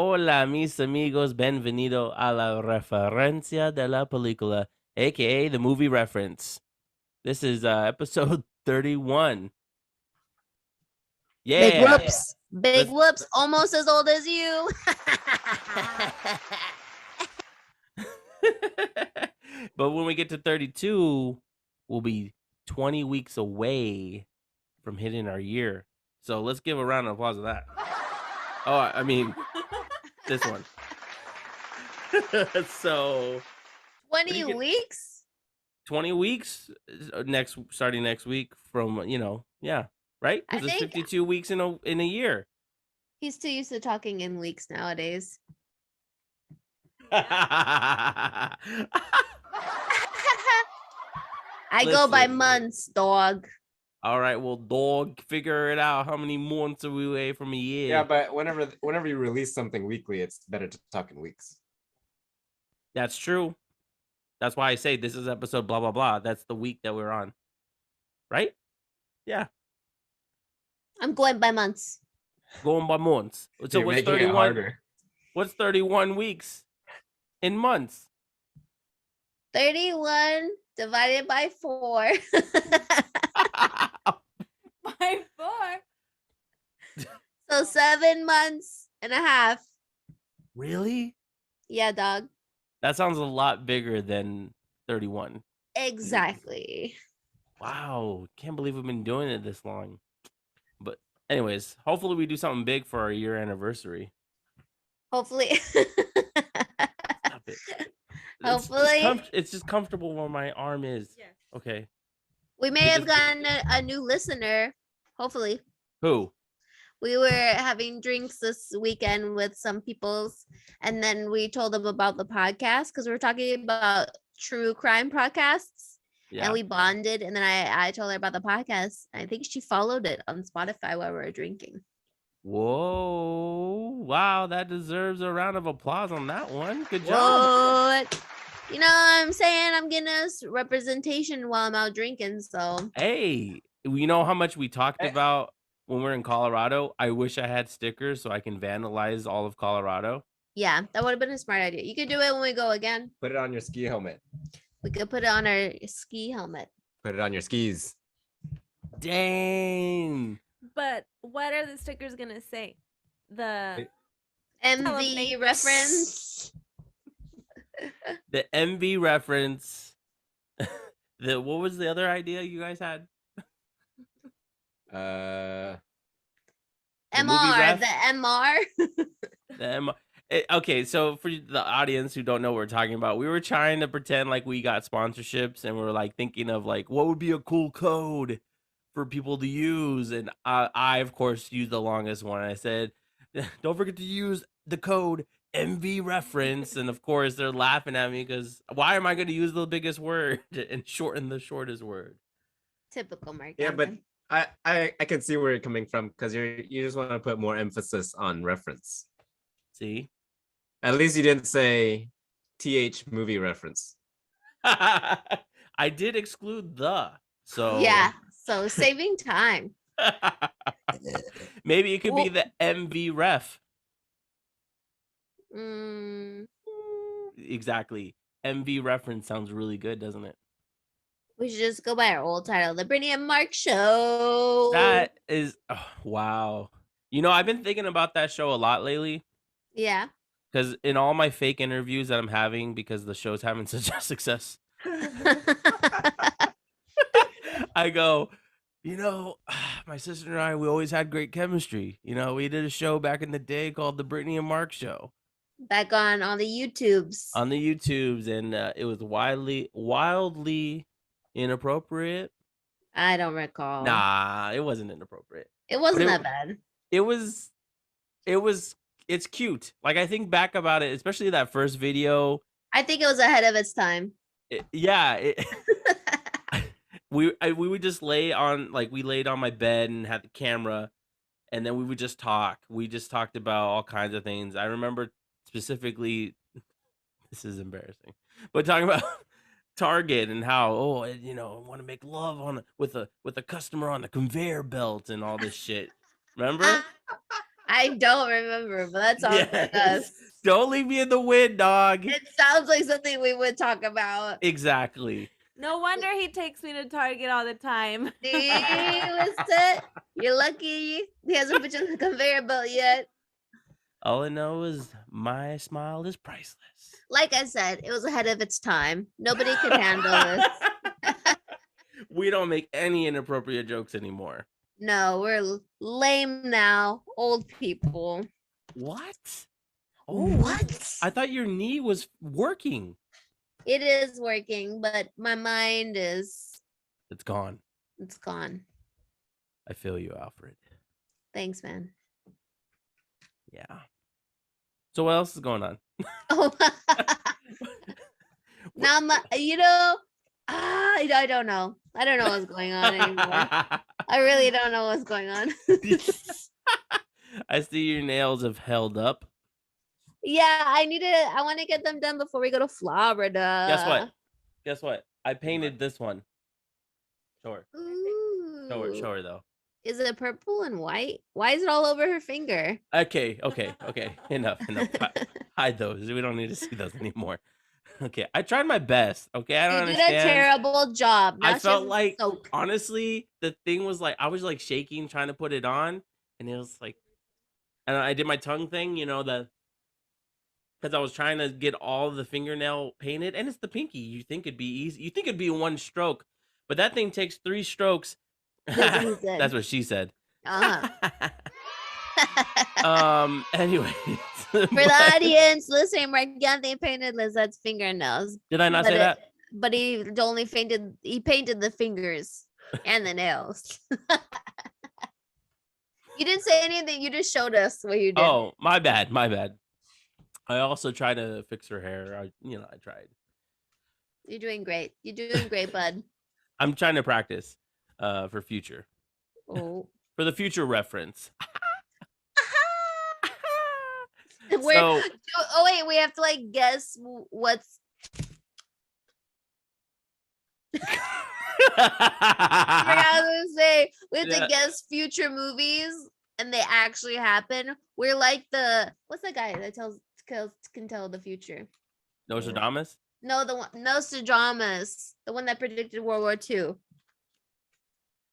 Hola, mis amigos. Bienvenido a la referencia de la película, aka the movie reference. This is episode 31. Big Yeah. whoops. Big Let's whoops. Almost as old as you. But when we get to 32, we'll be 20 weeks away from hitting our year. So let's give a round of applause to that. Oh, I mean, this one. So 20 weeks? 20 weeks starting next week from, yeah, right? I Because it's think 52 weeks in a year. he's too used to talking in weeks nowadays. I I go by months, dog. All right, well, dog, figure it out. How many months are we away from a year? Yeah, but whenever you release something weekly, it's better to talk in weeks. That's true. That's why I say this is episode blah blah blah. That's the week that we're on, right? Yeah, I'm going by months. going by months. So You're what's making it 31? harder. What's 31 weeks in months? 31 divided by 4. By 4. So 7 months and a half. Really? Yeah, dog. That sounds a lot bigger than 31. Exactly. Wow, can't believe we've been doing it this long. But anyways, hopefully we do something big for our year anniversary. Hopefully. Stop it. Hopefully. It's just comfortable where my arm is. Yeah. Okay. We may have gotten a new listener. Hopefully. Who? We were having drinks this weekend with some peoples, and then we told them about the podcast because we were talking about true crime podcasts. Yeah. And we bonded, and then I told her about the podcast. I think she followed it on Spotify while we were drinking. Whoa. Wow, that deserves a round of applause on that one. Good job. What? You know what I'm saying? I'm getting us representation while I'm out drinking. So Hey, you know how much we talked about when we're in Colorado? I wish I had stickers so I can vandalize all of Colorado. yeah, that would have been a smart idea. You could do it when we go again. Put it on your ski helmet. We could put it on our ski helmet. Put it on your skis. Dang. But what are the stickers gonna say? The MV Celebration. reference. The MV reference. What was the other idea you guys had? Uh, The movie MR, ref? the MR. Okay, so for the audience who don't know what we're talking about, we were trying to pretend like we got sponsorships, and we're like thinking of like what would be a cool code for people to use, and I of course used the longest one. I said, "Don't forget to use the code MV reference," and of course they're laughing at me because why am I going to use the biggest word and shorten the shortest word? Typical Mark. yeah, but Anthony. I can see where you're coming from because you just want to put more emphasis on reference. See. At least you didn't say TH movie reference. I did exclude the. So Yeah. So saving time. Maybe it could be the MV ref. Mm, Exactly. MV reference sounds really good, doesn't it? we should just go by our old title, the Brittany and Marc Show. That is wow. You know, I've been thinking about that show a lot lately Yeah. because in all my fake interviews that I'm having because the show's having such a success, I go, my sister and I, we always had great chemistry. We did a show back in the day called the Brittany and Marc Show Back on all the YouTubes. on the YouTubes, and it was wildly inappropriate. I don't recall. Nah, it wasn't inappropriate. It wasn't it- that bad. It's cute. Like I think back about it, especially that first video. I think it was ahead of its time. We would just lay on, like, we laid on my bed and had the camera, and then we would just talk. We just talked about all kinds of things. I remember specifically, this is embarrassing, but talking about Target and how I want to make love with a customer on the conveyor belt and all this shit. Remember? I don't remember, but that sounds like us. Yes. Don't leave me in the wind, dog. It sounds like something we would talk about. Exactly. No wonder he takes me to Target all the time. See, Lisette? You're lucky he hasn't put you on the conveyor belt yet. All I know is my smile is priceless. Like I said, it was ahead of its time. Nobody could handle this. We don't make any inappropriate jokes anymore. No, we're lame now. Old people. What? What? I thought your knee was working. It is working, but my mind is It's gone. it's gone. I feel you, Alfred. Thanks, man. Yeah. So what else is going on? Oh, now I don't know. I don't know what's going on anymore. I really don't know what's going on. I see your nails have held up. Yeah, I want to get them done before we go to Florida. Guess what? Guess what? I painted this one. Show her. Ooh. Show her though. Is it purple and white? Why is it all over her finger? Okay. Enough. Hide those. We don't need to see those anymore. Okay. I tried my best. Okay. I don't You did understand. a terrible job. Now I she felt has like soak. honestly, the thing was like I was like shaking trying to put it on, and it was like, and I did my tongue thing, because I was trying to get all the fingernail painted, and it's the pinky. You think it'd be easy. You think it'd be one stroke, but that thing takes 3 strokes. That's what he said. That's what she said. Anyway. For the audience listening, Marc painted Lizette's fingernails. Did I not say that? But he painted the fingers and the nails. You didn't say anything. You just showed us what you did. Oh, my bad. I also tried to fix her hair. I tried. You're doing great. You're doing great, bud. I'm trying to practice for future. Oh. For the future reference. Oh wait, we have to like guess what's I was gonna say we have to guess future movies and they actually happen. We're like what's the guy that can tell the future? Nostradamus? No, the one Nostradamus, the one that predicted World War II.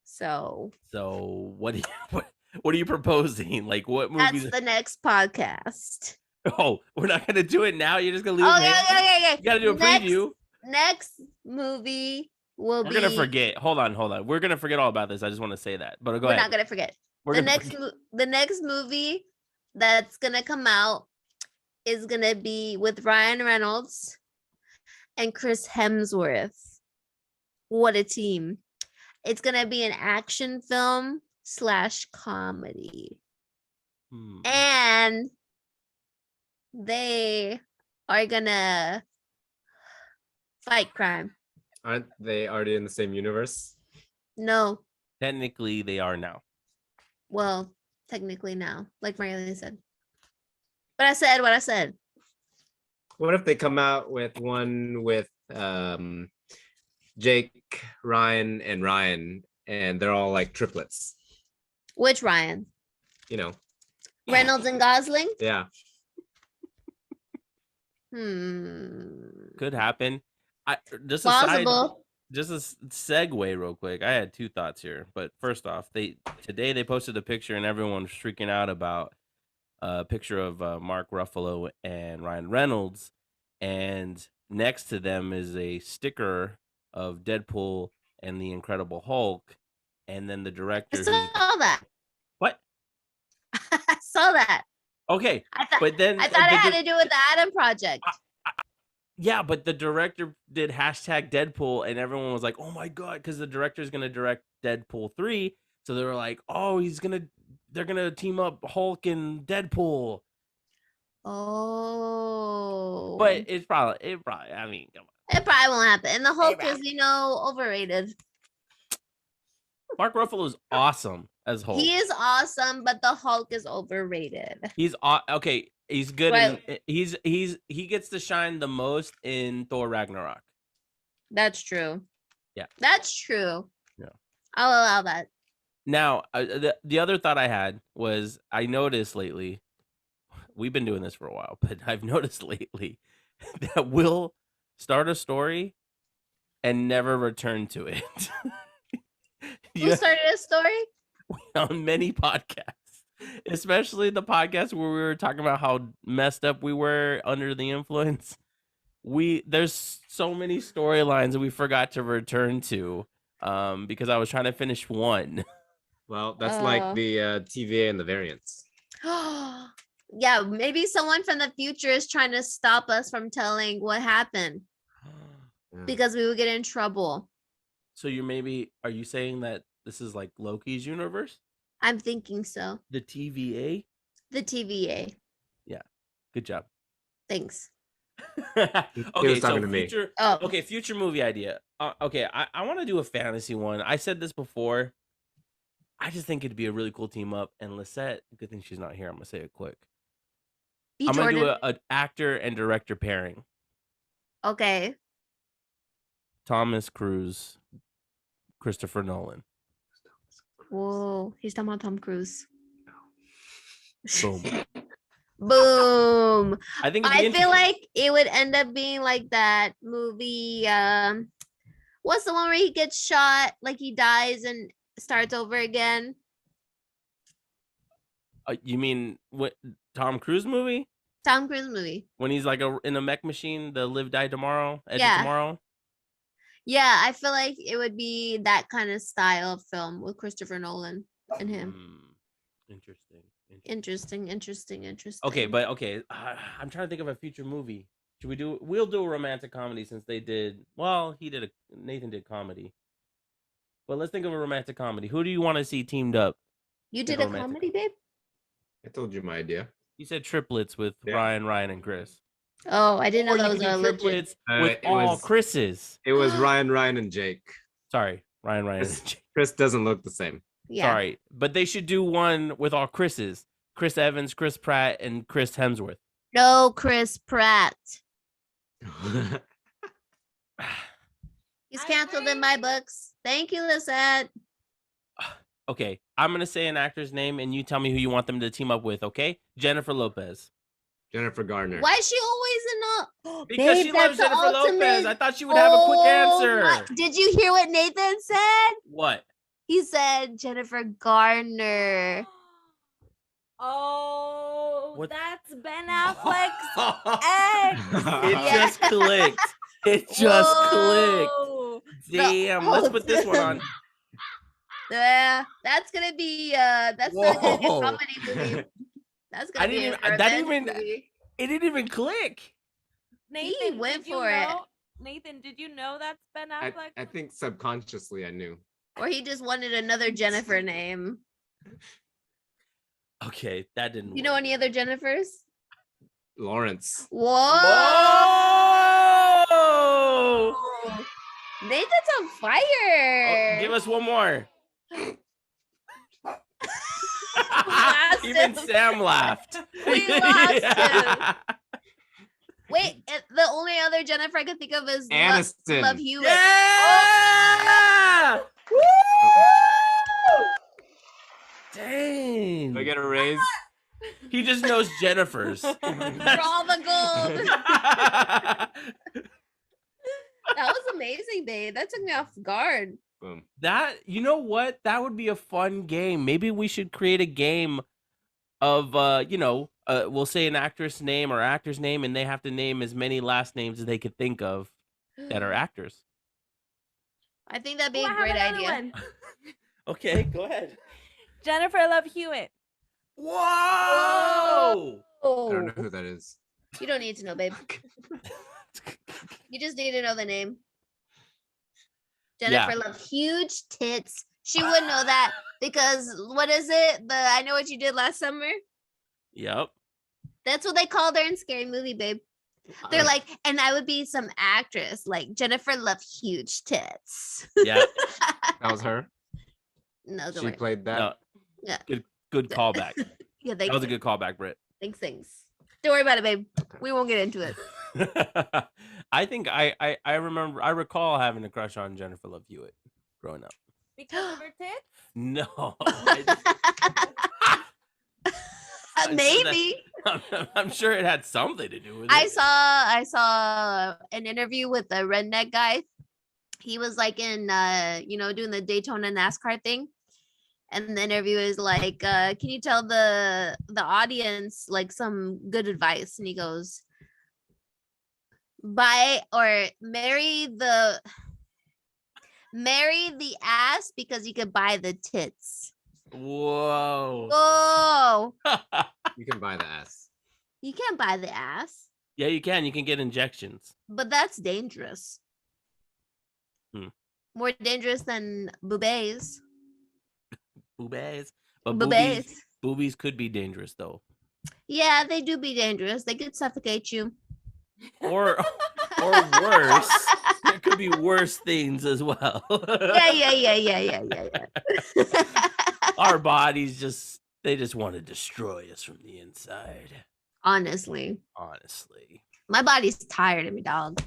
So what are you proposing? Like what movie? that's the next podcast. Oh, we're not gonna do it now. You're just gonna leave it. Okay. You gotta do a preview. Next movie will be. We're gonna forget. Hold on. We're gonna forget all about this. I just want to say that. But go ahead. We're not gonna forget. The next movie that's gonna come out is gonna be with Ryan Reynolds and Chris Hemsworth. What a team. It's gonna be an action film / comedy. And they are gonna fight crime. Aren't they already in the same universe? No. Technically, they are now. Well, technically now, like Marilyn said. But I said what I said. What if they come out with one with Jake, Ryan, and they're all like triplets? Which Ryan? Reynolds and Gosling? Yeah. Could happen. Just Plausible. Just a segue real quick. I had 2 thoughts here, but first off, today they posted a picture and everyone was freaking out about a picture of Mark Ruffalo and Ryan Reynolds, and next to them is a sticker of Deadpool and the Incredible Hulk, and then the director. I saw that. What? I saw that. Okay, I thought it had to do with the Adam Project. Yeah, but the director did #Deadpool, and everyone was like, "Oh my god!" Because the director is gonna direct Deadpool 3, so they were like, "Oh, they're gonna team up Hulk and Deadpool." Oh, But it probably. I mean, come on. It probably won't happen. And the Hulk is, overrated. Mark Ruffalo is awesome as Hulk. He is awesome, but the Hulk is overrated. He's okay. He's good. Right. He gets to shine the most in Thor Ragnarok. That's true. Yeah. That's true. Yeah. I'll allow that. Now, the other thought I had was I noticed lately, we've been doing this for a while, but I've noticed lately that we'll start a story and never return to it. Who Yeah, started a story? on many podcasts, especially the podcast where we were talking about how messed up we were under the influence. There's so many storylines that we forgot to return to because I was trying to finish one. Well, that's like Oh. the TVA and the variants. Yeah, maybe someone from the future is trying to stop us from telling what happened Yeah. because we would get in trouble. So are you saying that this is like Loki's universe? I'm thinking so. The TVA? The TVA. Yeah. Good job. Thanks. Okay, talking so to me. future movie idea. Okay, I want to do a fantasy one. I said this before. I just think it'd be a really cool team up. And Lisette, good thing she's not here. I'm gonna say it quick. B. I'm gonna do Jordan. an actor and director pairing. Okay. Thomas Cruise, Christopher Nolan. Whoa. He's talking about Tom Cruise. Boom. Boom. I think it'd be I feel interesting. like it would end up being like that movie. What's the one where he gets shot, like he dies and starts over again? You mean what Tom Cruise movie? Tom Cruise movie. When he's like in a mech machine, the Live Die Tomorrow, Edge of Yeah. Tomorrow. Yeah, I feel like it would be that kind of style of film with Christopher Nolan and him. Interesting. Interesting. Okay, but I'm trying to think of a future movie. We'll do a romantic comedy since they did. Well, Nathan did comedy. But let's think of a romantic comedy. Who do you want to see teamed up? You in did a a romantic comedy, babe? I told you my idea. You said triplets with Yeah. Ryan, and Chris. Oh, I didn't know Or that you was could a do legit. triplets Uh, with it all was- Chris's. It was Ryan, and Jake. Sorry, Ryan, Chris, and Jake. Chris doesn't look the same. Yeah. Sorry, but they should do one with all Chris's. Chris Evans, Chris Pratt, and Chris Hemsworth. No, Chris Pratt. He's I canceled in my agree. books. Thank you, Lisette. Okay, I'm gonna say an actor's name, and you tell me who you want them to team up with. Okay, Jennifer Lopez. Jennifer Garner. Why is she always in a Because Babe, she that's loves the Jennifer Lopez. ultimate- I thought she would have a quick answer. my- Did you hear what Nathan said? What? He said Jennifer Garner. Oh, What? that's Ben Affleck's ex. It Yeah. just clicked. It just clicked. Whoa. Damn. Let's put this one on. Yeah, that's gonna be that's not gonna be a Whoa. comedy movie. That's gonna I be didn't a even- that revenge even- movie. It didn't even click. Nathan, went did you for it. know? Nathan, did you know that's Ben Affleck? I think subconsciously I knew. Or he just wanted another Jennifer name. Okay, that didn't. You know work. any other Jennifers? Lawrence. Whoa! Whoa! Nathan's on fire. Oh, give us one more. lost Even him. Sam laughed. We lost him. Wait, the only other Jennifer I can think of is Aniston. Love Hewitt. Yeah! Woo! Dang. Do I get a raise? He just knows Jennifer's. For all the gold. That was amazing, babe. That took me off guard. Boom. You know what? That would be a fun game. Maybe we should create a game of we'll say an actress name or actor's name, and they have to name as many last names as they could think of that are actors. I think that'd be Oh, I a have great another idea. one. Okay, go ahead. Jennifer Love Hewitt. Whoa! I don't Oh, know who that is. you don't need to know, babe. You just need to know the name. Jennifer Love huge tits. She would know that because what is it? I Know What You Did Last Summer. Yep. That's what they called her in Scary Movie, babe. They're like, and I would be some actress like Jennifer Love huge tits. Yeah. That was her. No, don't She worry. played that. No. Yeah. Good callback. Yeah, That was a good callback, Britt. thanks. Don't worry about it, babe. We won't get into it. I think I recall having a crush on Jennifer Love Hewitt growing up. Because of her tits? No. Maybe. I'm sure it had something to do with it. I saw an interview with the redneck guy. He was like in doing the Daytona NASCAR thing. And the interviewer is like, can you tell the audience like some good advice? And he goes, buy or marry the ass because you could buy the tits. Whoa. Whoa. You can buy the ass. You can't buy the ass, Yeah, you can. You can get injections. but that's dangerous. More dangerous than boobies. Boobies. But Boobies. boobies could be dangerous though. Yeah, they do be dangerous. They could suffocate you. Or worse. There could be worse things as well. Yeah. Our bodies just want to destroy us from the inside. Honestly, my body's tired of me, dog.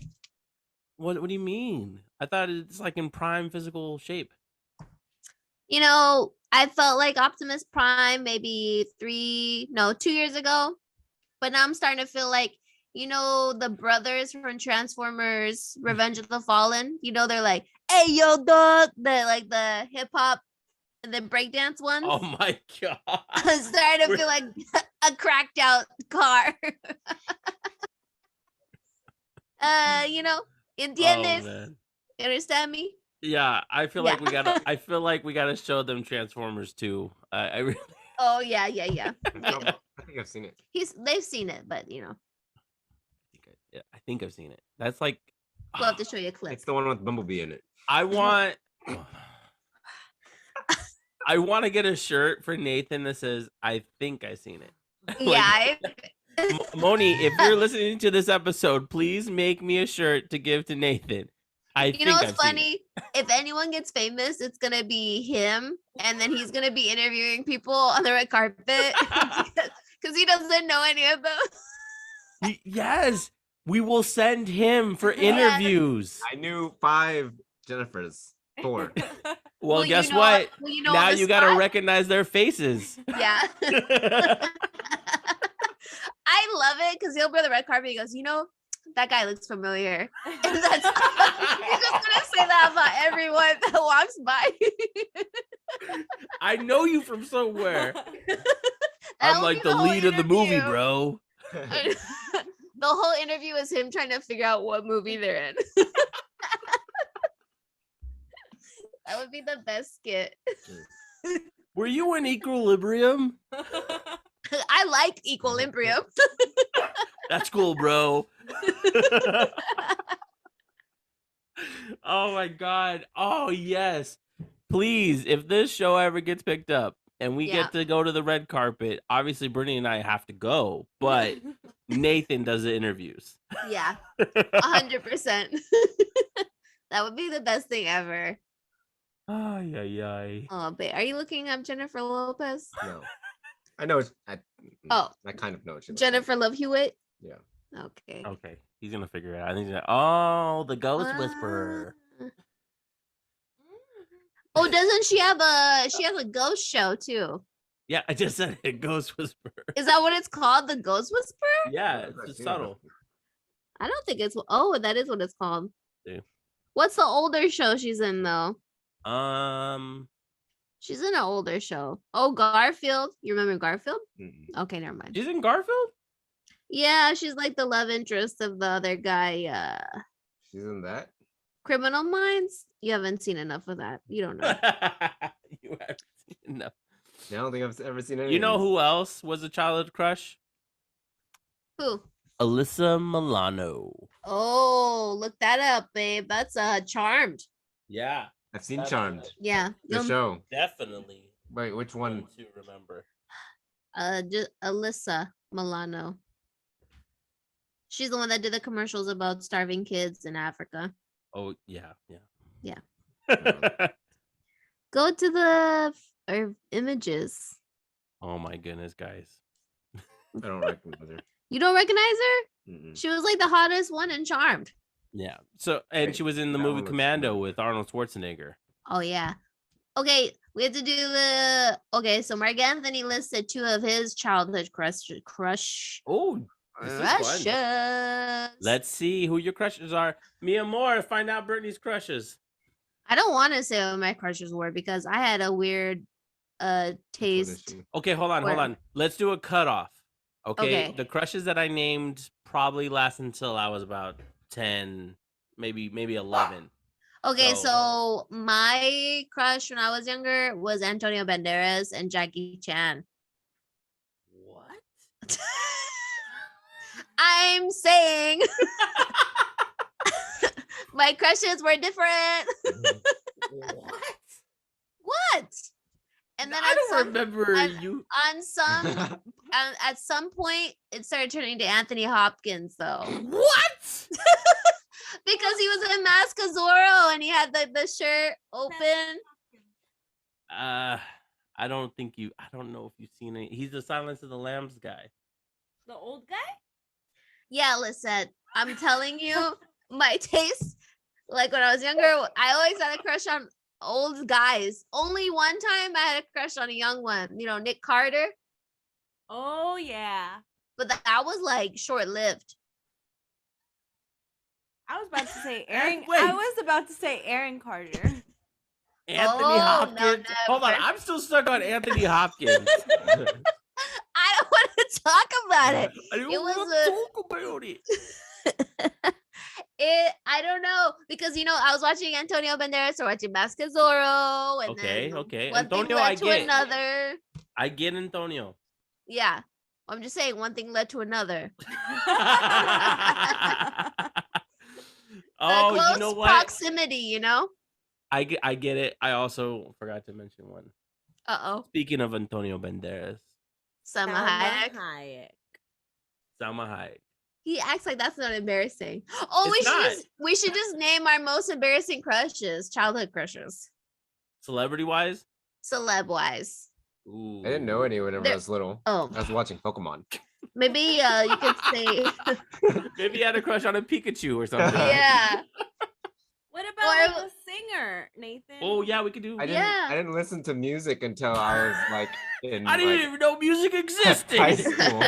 What do you mean? I thought it's like in prime physical shape. I felt like Optimus Prime maybe 2 years ago, but now I'm starting to feel like, the brothers from Transformers Revenge of the Fallen, they're like, hey, yo, dog, the hip hop and the breakdance ones. Oh my God. I'm starting to feel like a cracked out car. ¿Entiendes? Man. You understand me? Yeah, I feel like we gotta show them Transformers too. I really. Oh yeah. I think I've seen it. They've seen it, but I think I've seen it. That's like. we'll have to show you a clip. It's the one with Bumblebee in it. I want to get a shirt for Nathan that says "I think I've seen it." Yeah. Moni, if you're listening to this episode, please make me a shirt to give to Nathan. I think what's I've seen funny? If anyone gets famous, it's gonna be him, and then he's gonna be interviewing people on the red carpet because he doesn't know any of them. Yes, we will send him for interviews. I knew 5 Jennifers. 4. Well, guess what? Now you gotta recognize their faces. Yeah. I love it because he'll be on the red carpet. He goes, that guy looks familiar. And that's he's just gonna say that about everyone that walks by. I know you from somewhere. I'm That'll like be the lead of the movie, interview. bro. The whole interview is him trying to figure out what movie they're in. That would be the best skit. Were you in Equilibrium? I like Equilibrium. That's cool, bro. Oh my God. Oh yes. Please, if this show ever gets picked up and we get to go to the red carpet, obviously Brittany and I have to go, but Nathan does the interviews. Yeah, 100%. That would be the best thing ever. Ay, ay, ay. Oh, babe, are you looking up Jennifer Lopez? No. I know. I kind of know. What she looks like. Jennifer Love Hewitt? Yeah. Okay. Okay, he's gonna figure it out. Oh, the Ghost Whisperer. Oh, doesn't she have a ghost show too? Yeah, I just said it. Ghost Whisperer. Is that what it's called? The Ghost Whisperer? Yeah, it's just subtle. I don't think it's. Oh, that is what it's called. Yeah. What's the older show she's in though? She's in an older show. Oh, Garfield. You remember Garfield? Mm-mm. Okay, never mind. She's in Garfield? Yeah, she's like the love interest of the other guy. She's in that? Criminal Minds? You haven't seen enough of that. You don't know. You haven't seen enough. I don't think I've ever seen any. You know who else was a childhood crush? Who? Alyssa Milano. Oh, look that up, babe. That's Charmed. Yeah. I've seen Charmed. Yeah. The show. Definitely. Wait, which one? To remember. Just Alyssa Milano. She's the one that did the commercials about starving kids in Africa. Oh yeah. Go to the images. Oh my goodness, guys. I don't recognize her. You don't recognize her? Mm-mm. She was like the hottest one in Charmed. Yeah. So, and she was in the That movie one looks Commando familiar. with Arnold Schwarzenegger. Oh yeah. Okay, we have to do the. Okay, so Mark Anthony listed 2 of his childhood crush Oh, this is fun. crushes. Let's see who your crushes are. Mia Moore, find out Brittany's crushes. I don't want to say what my crushes were because I had a weird taste. Okay, hold on. Where? Let's do a cutoff. Okay? Okay. The crushes that I named probably last until I was about 10, maybe 11. Okay, So- so my crush when I was younger was Antonio Banderas and Jackie Chan. What? I'm saying my crushes were different. What? What? And then I at don't some, remember on- you. on some at some point it started turning to Anthony Hopkins though. What? Because he was in Mask of Zorro and he had the shirt open. I don't know if you've seen it. He's the Silence of the Lambs guy. The old guy? Yeah, Lisette, I'm telling you, my taste, like when I was younger, I always had a crush on old guys. Only one time I had a crush on a young one, Nick Carter, Oh yeah. but that was like short-lived. I was about to say Aaron. Wait. I was about to say Aaron Carter. Anthony Oh, no, Hopkins. Hold on, never. I'm still stuck on Anthony Hopkins. I don't want to talk about it. I don't It was want a- to talk about it. I don't know because I was watching Antonio Banderas or watching Mask of Zorro, and Okay, then okay. one Antonio, thing led I to get. another. I get Antonio. Yeah, I'm just saying one thing led to another. Oh, Close you know what? proximity, I get it. I also forgot to mention one. Uh-oh. Speaking of Antonio Banderas, Salma Hayek. Salma Hayek. He acts like that's not embarrassing. Oh, It's we should just name our most embarrassing crushes, childhood crushes, Celebrity wise, celeb wise. ooh. I didn't know any when I There- was little. Oh, I was watching Pokemon. maybe you could say Maybe you had a crush on a Pikachu or something. yeah. What Or- about like a singer, Nathan? Oh yeah, we could do. I didn't. Yeah. I didn't listen to music until I was like in. I didn't like, even know music existed. high school.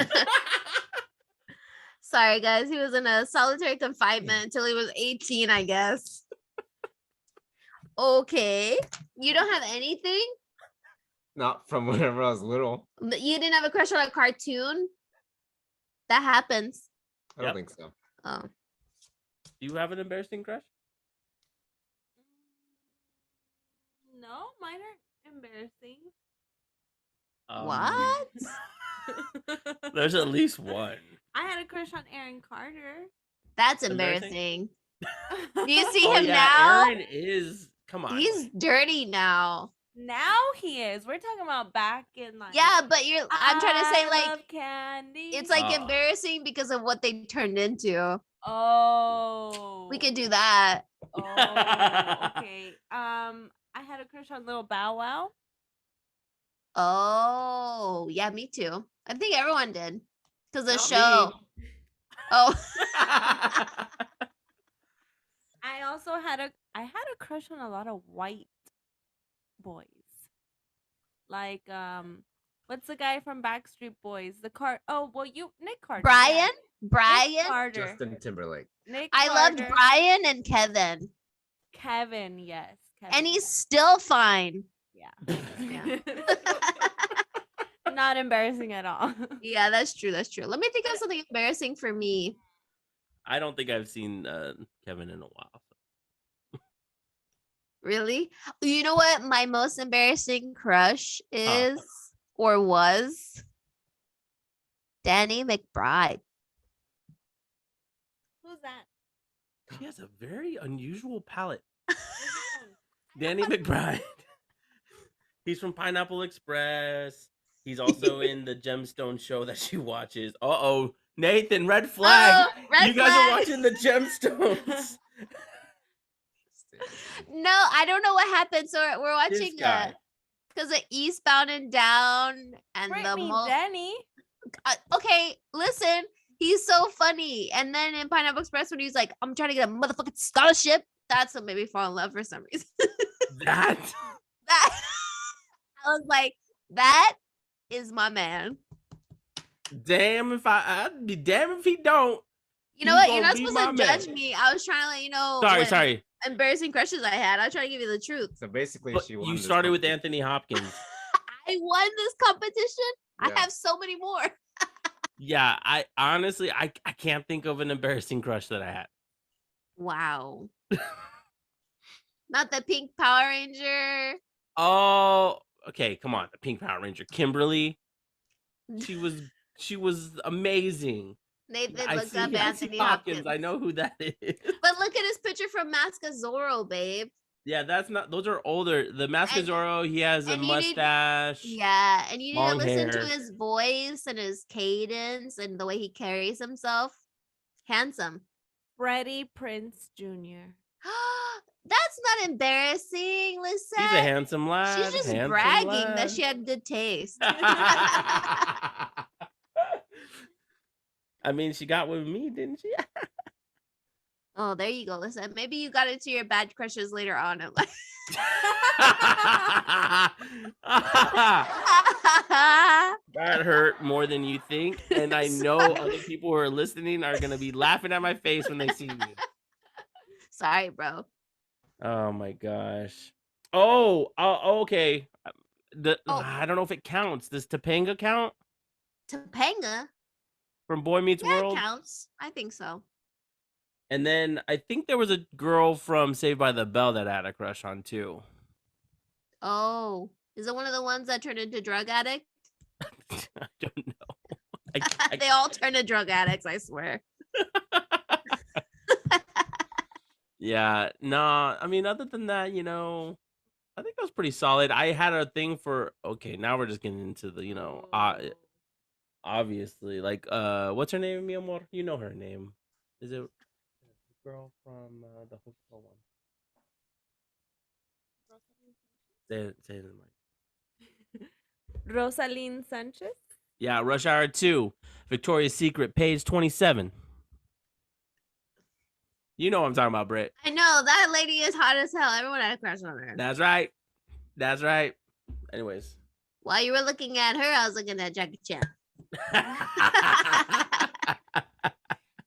Sorry, guys. He was in a solitary confinement until he was 18, I guess. Okay. You don't have anything? Not from whenever I was little. You didn't have a crush on a cartoon? That happens. I don't Yep. think so. Oh. Do you have an embarrassing crush? No, mine are embarrassing. What? There's at least one. I had a crush on Aaron Carter. That's Embarrassing? embarrassing. Do you see Oh him yeah, now? Aaron is. Come on. He's dirty now. Now he is. We're talking about back in like. Yeah, but I'm trying to say I like love candy. it's like Ah. embarrassing because of what they turned into. Oh. We could do that. Oh, okay. I had a crush on Little Bow Wow. Oh, yeah, me too. I think everyone did. Because the Not show. me. Oh, I also had a crush on a lot of white boys. Like what's the guy from Backstreet Boys? Nick Carter. Brian? yeah. Brian? Nick Carter. Justin Timberlake. Nick I loved Carter. Brian and Kevin. Kevin, yes. Kevin. And he's still fine. yeah. Yeah. Not embarrassing at all. Yeah, that's true. That's true. Let me think of something embarrassing for me. I don't think I've seen Kevin in a while. Really? You know what my most embarrassing crush is or was? Danny McBride. Who's that? He has a very unusual palette. Danny McBride. He's from Pineapple Express. He's also in the Gemstone show that she watches. Uh-oh. Nathan, red flag. Oh, red you guys flag. are watching the Gemstones. No, I don't know what happened. So we're This watching guy. because of Eastbound and Down and the Brittany mul- Denny. okay, listen, he's so funny. And then in Pineapple Express, when he's like, "I'm trying to get a motherfucking scholarship," that's what made me fall in love for some reason. That That I was like, that is my man. Damn if I'd be damn if he don't. You know He's what? You're gonna not be supposed my to judge man. me. I was trying to let you know Sorry, what sorry. embarrassing crushes I had. I was trying to give you the truth. So basically, But she won. you this started with competition. Anthony Hopkins. I won this competition. Yeah. I have so many more. Yeah, I honestly I can't think of an embarrassing crush that I had. Wow. Not the pink Power Ranger. Oh, okay, come on. The Pink Power Ranger, Kimberly. She was amazing. Nathan looked up I see Anthony Hopkins. Hopkins. I know who that is. But look at his picture from Mask of Zorro, babe. Yeah, that's not. Those are older. The Mask of And- Zorro. He has a and you need- mustache. Yeah, and you need to Long listen hair. to his voice and his cadence and the way he carries himself. Handsome. Freddie Prince Jr. That's not embarrassing, Lisette. He's a handsome lad. She's just handsome bragging lad. that she had good taste. I mean, she got with me, didn't she? Oh, there you go, Lisette. Maybe you got into your bad crushes later on in life. That hurt more than you think, and I know other people who are listening are gonna be laughing at my face when they see me. Sorry, bro. Oh my gosh. Oh, okay. I don't know if it counts. Does Topanga count Topanga? from Boy Meets Yeah, it World? counts. I think so. And then I think there was a girl from Saved by the Bell that I had a crush on too. Oh, is it one of the ones that turned into drug addict? I don't know. They all turn to drug addicts, I swear. Yeah, nah. I mean, other than that, I think that was pretty solid. I had a thing for. Okay, now we're just getting into the, obviously, like, what's her name, mi amor? You know her name. Is it the girl from the hotel one? Say it in the mic. Rosaline Sanchez. Yeah, Rush Hour 2, Victoria's Secret, page 27. You know what I'm talking about, Britt. I know that lady is hot as hell. Everyone had a crush on her. That's right. That's right. Anyways. While you were looking at her, I was looking at Jackie Chan.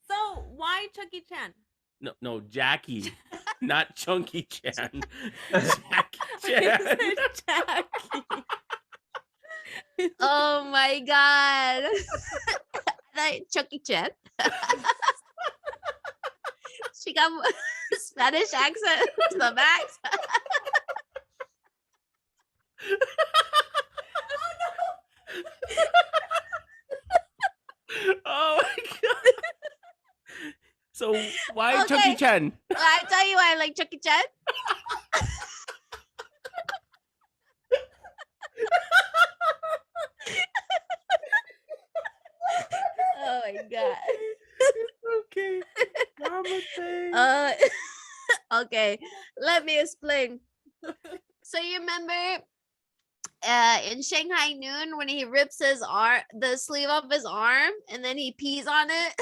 So why Chucky Chan? No, Jackie, not Chunky Chan. Jackie I Chan. said Jackie. Oh my god. That Chucky Chan. She got Spanish accent to the max. Oh my god. So why Okay. Chucky Chan? I tell you why I like Chucky Chan. Oh my god. Okay. Mama thing. Okay, let me explain. So you remember in Shanghai Noon when he rips his arm, the sleeve off his arm, and then he pees on it?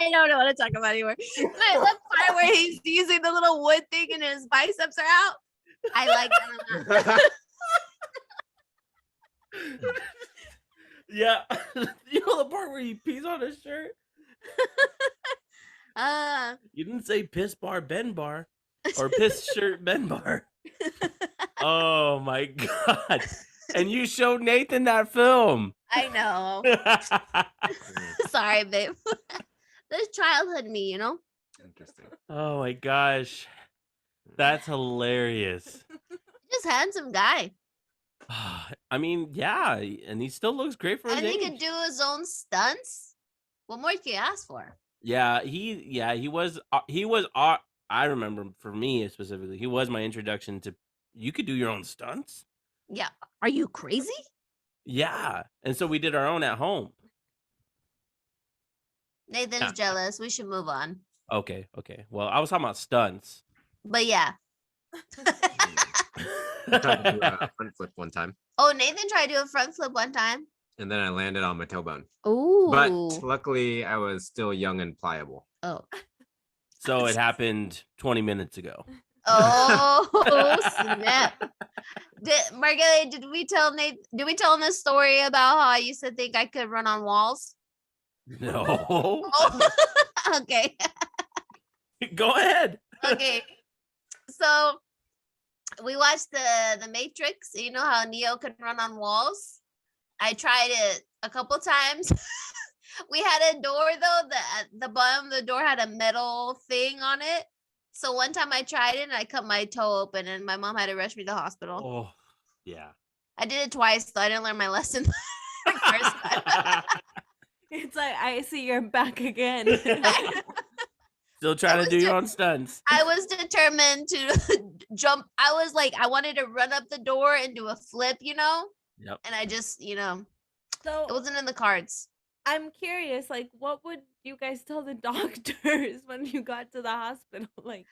I don't know what to talk about anymore. But the part where he's using the little wood thing and his biceps are out, I like that a lot. Yeah. You know the part where he pees on his shirt? You didn't say piss bar Ben bar or piss shirt Ben bar. Oh my god. And you showed Nathan that film. I know. Sorry, babe. There's childhood me, you know? Interesting. Oh my gosh. That's hilarious. Just handsome guy. I mean, yeah, and he still looks great for his And he age. could do his own stunts. What more can you ask for? Yeah, he was I remember for me specifically, he was my introduction to you could do your own stunts. Yeah. Are you crazy? Yeah. And so we did our own at home. Nathan's Yeah. jealous. We should move on. Okay. Well, I was talking about stunts. But yeah. I tried to do a front flip one time, Oh, Nathan tried to do a front flip one time. and then I landed on my tailbone. Ooh. But luckily, I was still young and pliable. Oh. So it happened 20 minutes ago. Oh snap! Margely, did we tell Nate? Did we tell him the story about how I used to think I could run on walls? No. Oh, okay, Go ahead. okay. So we watched the Matrix. You know how Neo can run on walls. I tried it a couple times. We had a door though. The bottom of the door had a metal thing on it. So one time I tried it and I cut my toe open, and my mom had to rush me to the hospital. Oh, yeah. I did it twice, so I didn't learn my lesson the first time. It's like, I see you're back again. Still trying to was do your ju- own stunts. I was determined to jump. I was like, I wanted to run up the door and do a flip, Yep. and I just, it So wasn't in the cards. I'm curious, like, what would you guys tell the doctors when you got to the hospital? Like,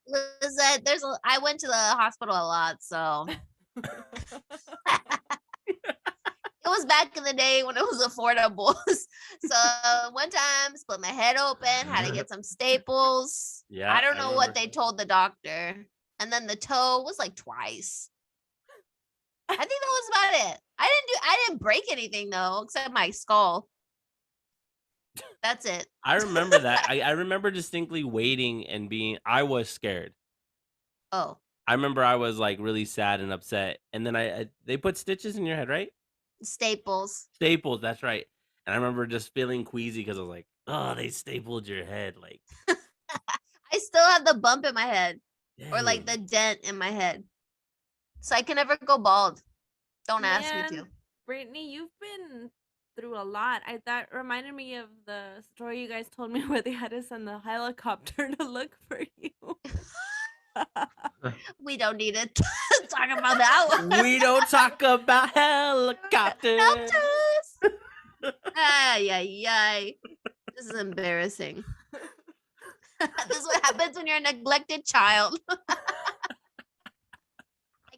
Lisette, I went to the hospital a lot, so it was back in the day when it was affordable. So one time, split my head open, had to get some staples. Yeah, I don't I know what remember. they told the doctor. And then the toe was like twice. I think that was about it. I didn't break anything though, except my skull. That's it. I remember that. I remember distinctly waiting and I was scared. Oh, I remember I was like really sad and upset. And then they put stitches in your head, right? staples. Staples, that's right. And I remember just feeling queasy because I was like, oh, they stapled your head. Like, I still have the bump in my head, or like dang. the dent in my head. So I can never go bald. Don't ask me to. man, Brittany, you've been through a lot. That reminded me of the story you guys told me where they had to send the helicopter to look for you. We don't need to talk about that one. We don't talk about helicopters. Help us. Ay, ay, ay. This is embarrassing. This is what happens when you're a neglected child. I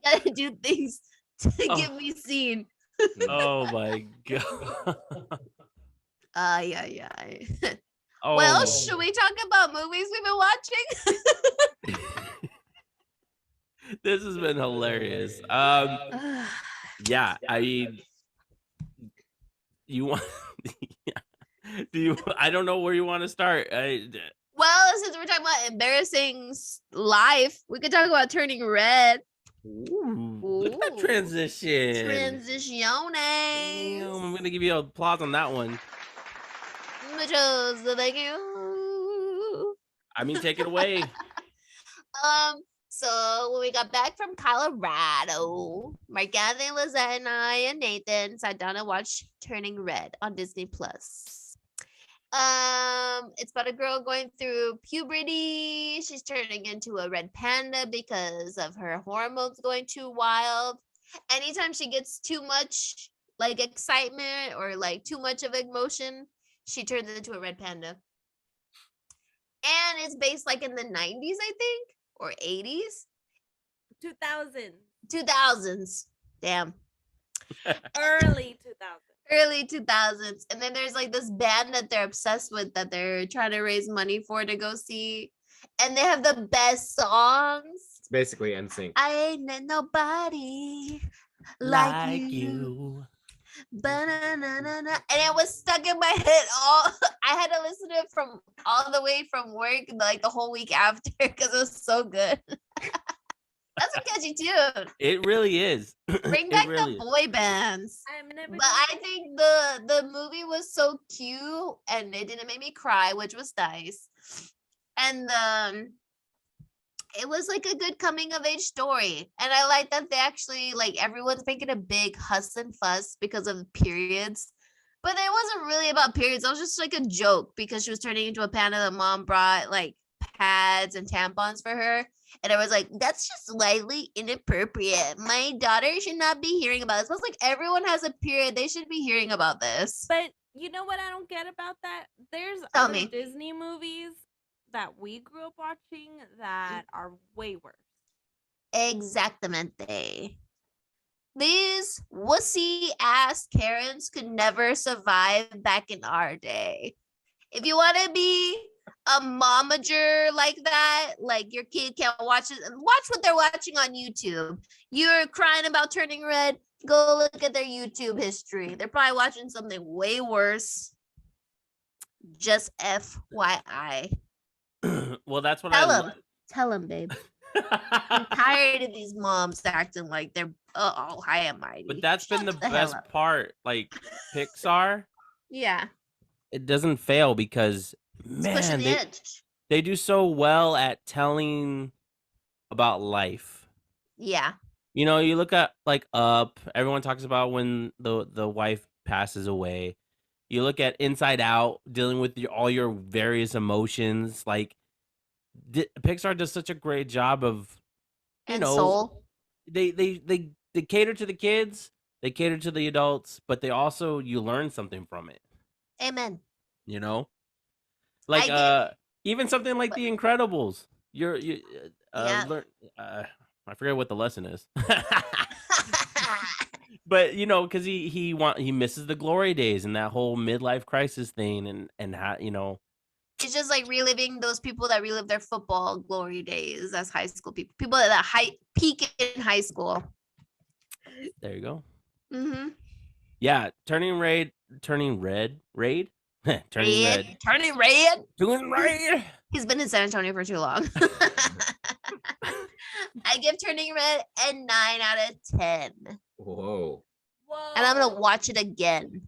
gotta do things to get me seen. Oh my god. Ay, ay, ay. Oh. Well, should we talk about movies we've been watching? This has been hilarious. Yeah, I mean, you want? Do you? I don't know where you want to start. Well, since we're talking about embarrassing life, we could talk about Turning Red. Look at that Ooh. transition. Transiciones. Damn, I'm gonna give you applause on that one. Muchos thank you. I mean, take it away. So when we got back from Colorado, Mark Anthony, Lisette, and I and Nathan sat down and watched Turning Red on Disney Plus. It's about a girl going through puberty. She's turning into a red panda because of her hormones going too wild. Anytime she gets too much like excitement or like too much of emotion, she turns into a red panda. And it's based like in the 90s, I think, or 80s. 2000. 2000s. Damn. Early 2000s. Early 2000s. And then there's like this band that they're obsessed with that they're trying to raise money for to go see. And they have the best songs. It's basically NSYNC. I ain't met nobody like you. Ba-na-na-na-na. And it was stuck in my head I had to listen to it from all the way from work like the whole week after because it was so good. That's a catchy tune. It really is. Bring It back really the is. boy bands. Never But I think the movie was so cute and it didn't make me cry, which was nice. And it was like a good coming of age story. And I like that they actually like everyone's making a big huss and fuss because of periods. But it wasn't really about periods. It was just like a joke because she was turning into a panda. The mom brought like pads and tampons for her. And I was like, that's just slightly inappropriate. My daughter should not be hearing about this. It was like everyone has a period. They should be hearing about this. But you know what I don't get about that? There's Tell other me. Disney movies that we grew up watching that are way worse. Exactamente. These wussy ass Karens could never survive back in our day. If you want to be a momager like that, like your kid can't watch it. Watch what they're watching on YouTube. You're crying about turning red. Go look at their YouTube history. They're probably watching something way worse. Just FYI. Well, that's what Tell I him. Tell him, babe. I'm tired of these moms acting like they're high and mighty. But that's been the Shut hell best up. part. Like Pixar, Yeah. it doesn't fail because It's pushing man, the they, edge. they do so well at telling about life. Yeah. You know, you look at like Up, everyone talks about when the wife passes away. You look at Inside Out, dealing with all your various emotions. Like Pixar does such a great job of, you And know, soul. they cater to the kids, they cater to the adults, but they also you learn something from it. Amen. You know, like get even something like But- The Incredibles. You Yeah. learn. I forget what the lesson is. But you know, because he misses the glory days and that whole midlife crisis thing, and how you know. It's just like reliving those people that relive their football glory days as high school people. People at that peak in high school. There you go. Mm-hmm. Yeah, turning red, turning red. Turning red. Doing red. He's been in San Antonio for too long. I give Turning Red a 9 out of 10. Whoa. Whoa. And I'm gonna watch it again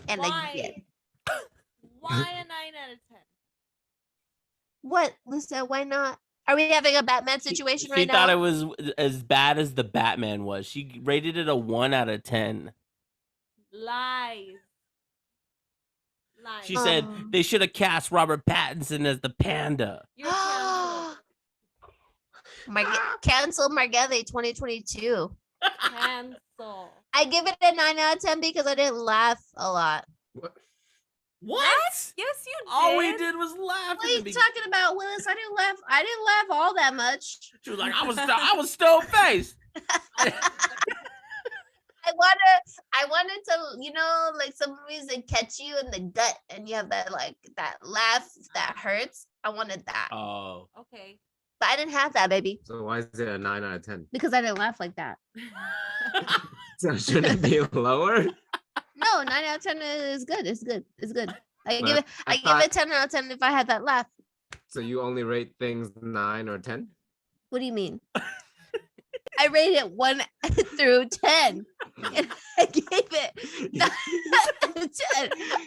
and Why? again. Why a 9 out of 10? What, Lisa? Why not? Are we having a Batman situation She right thought now? it was as bad as the Batman was. She rated it a 1 out of 10. Lies. Lies. She said Oh. they should have cast Robert Pattinson as the panda. You're canceled. Cancel Margelle 2022. Cancel. I give it a 9 out of 10 because I didn't laugh a lot. What? Yes, you did. All we did was laugh. What are you talking about, Willis? I didn't laugh all that much. She was like, I was stone faced. I wanted to, you know, like some movies that catch you in the gut and you have that that laugh that hurts. I wanted that. Oh. Okay. But I didn't have that, baby. So why is it a 9 out of 10? Because I didn't laugh like that. So shouldn't it be lower? No, 9 out of 10 is good. It's good. It's good. I But give it I I give thought- it 10 out of 10 if I had that laugh. So you only rate things 9 or 10? What do you mean? I rated it 1 through 10. And I gave it 9 out of 10.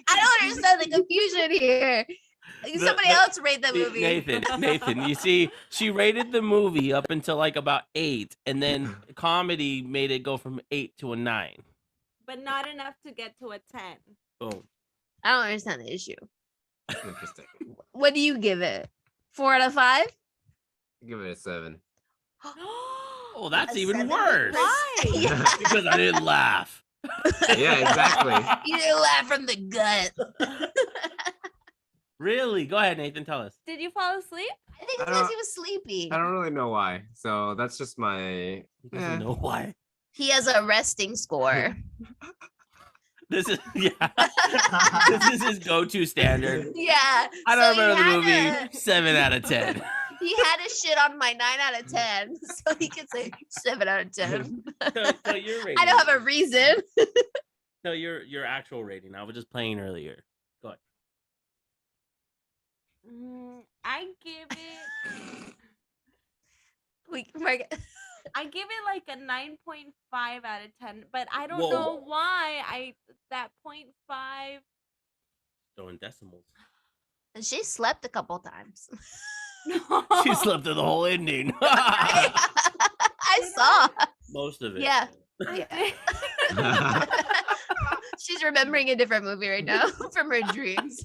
I don't understand the confusion here. Like, somebody else rate the movie. Nathan, you see, she rated the movie up until like about 8, and then comedy made it go from 8 to a 9. But not enough to get to a 10. Boom. I don't understand the issue. Interesting. What do you give it? 4 out of 5? Give it a 7. Oh, that's A even 7 worse. Why? Yeah. Because I didn't laugh. Yeah, exactly. You didn't laugh from the gut. Really? Go ahead, Nathan. Tell us. Did you fall asleep? I think I it's because don't- he was sleepy. I don't really know why. So that's just my. He doesn't know why. He has a resting score. This is this is his go-to standard. Yeah. I don't so he remember the had movie. 7 out of 10. He had to shit on my 9 out of 10. So he could say 7 out of 10. Tell your rating. I don't have a reason. Tell your actual rating. I was just playing earlier. Go ahead. I give it. I give it like a 9.5 out of 10, but I don't Whoa. know why that 0.5. Throwing decimals. And she slept a couple times. She slept through the whole ending. I saw. Most of it. Yeah. She's remembering a different movie right now from her dreams.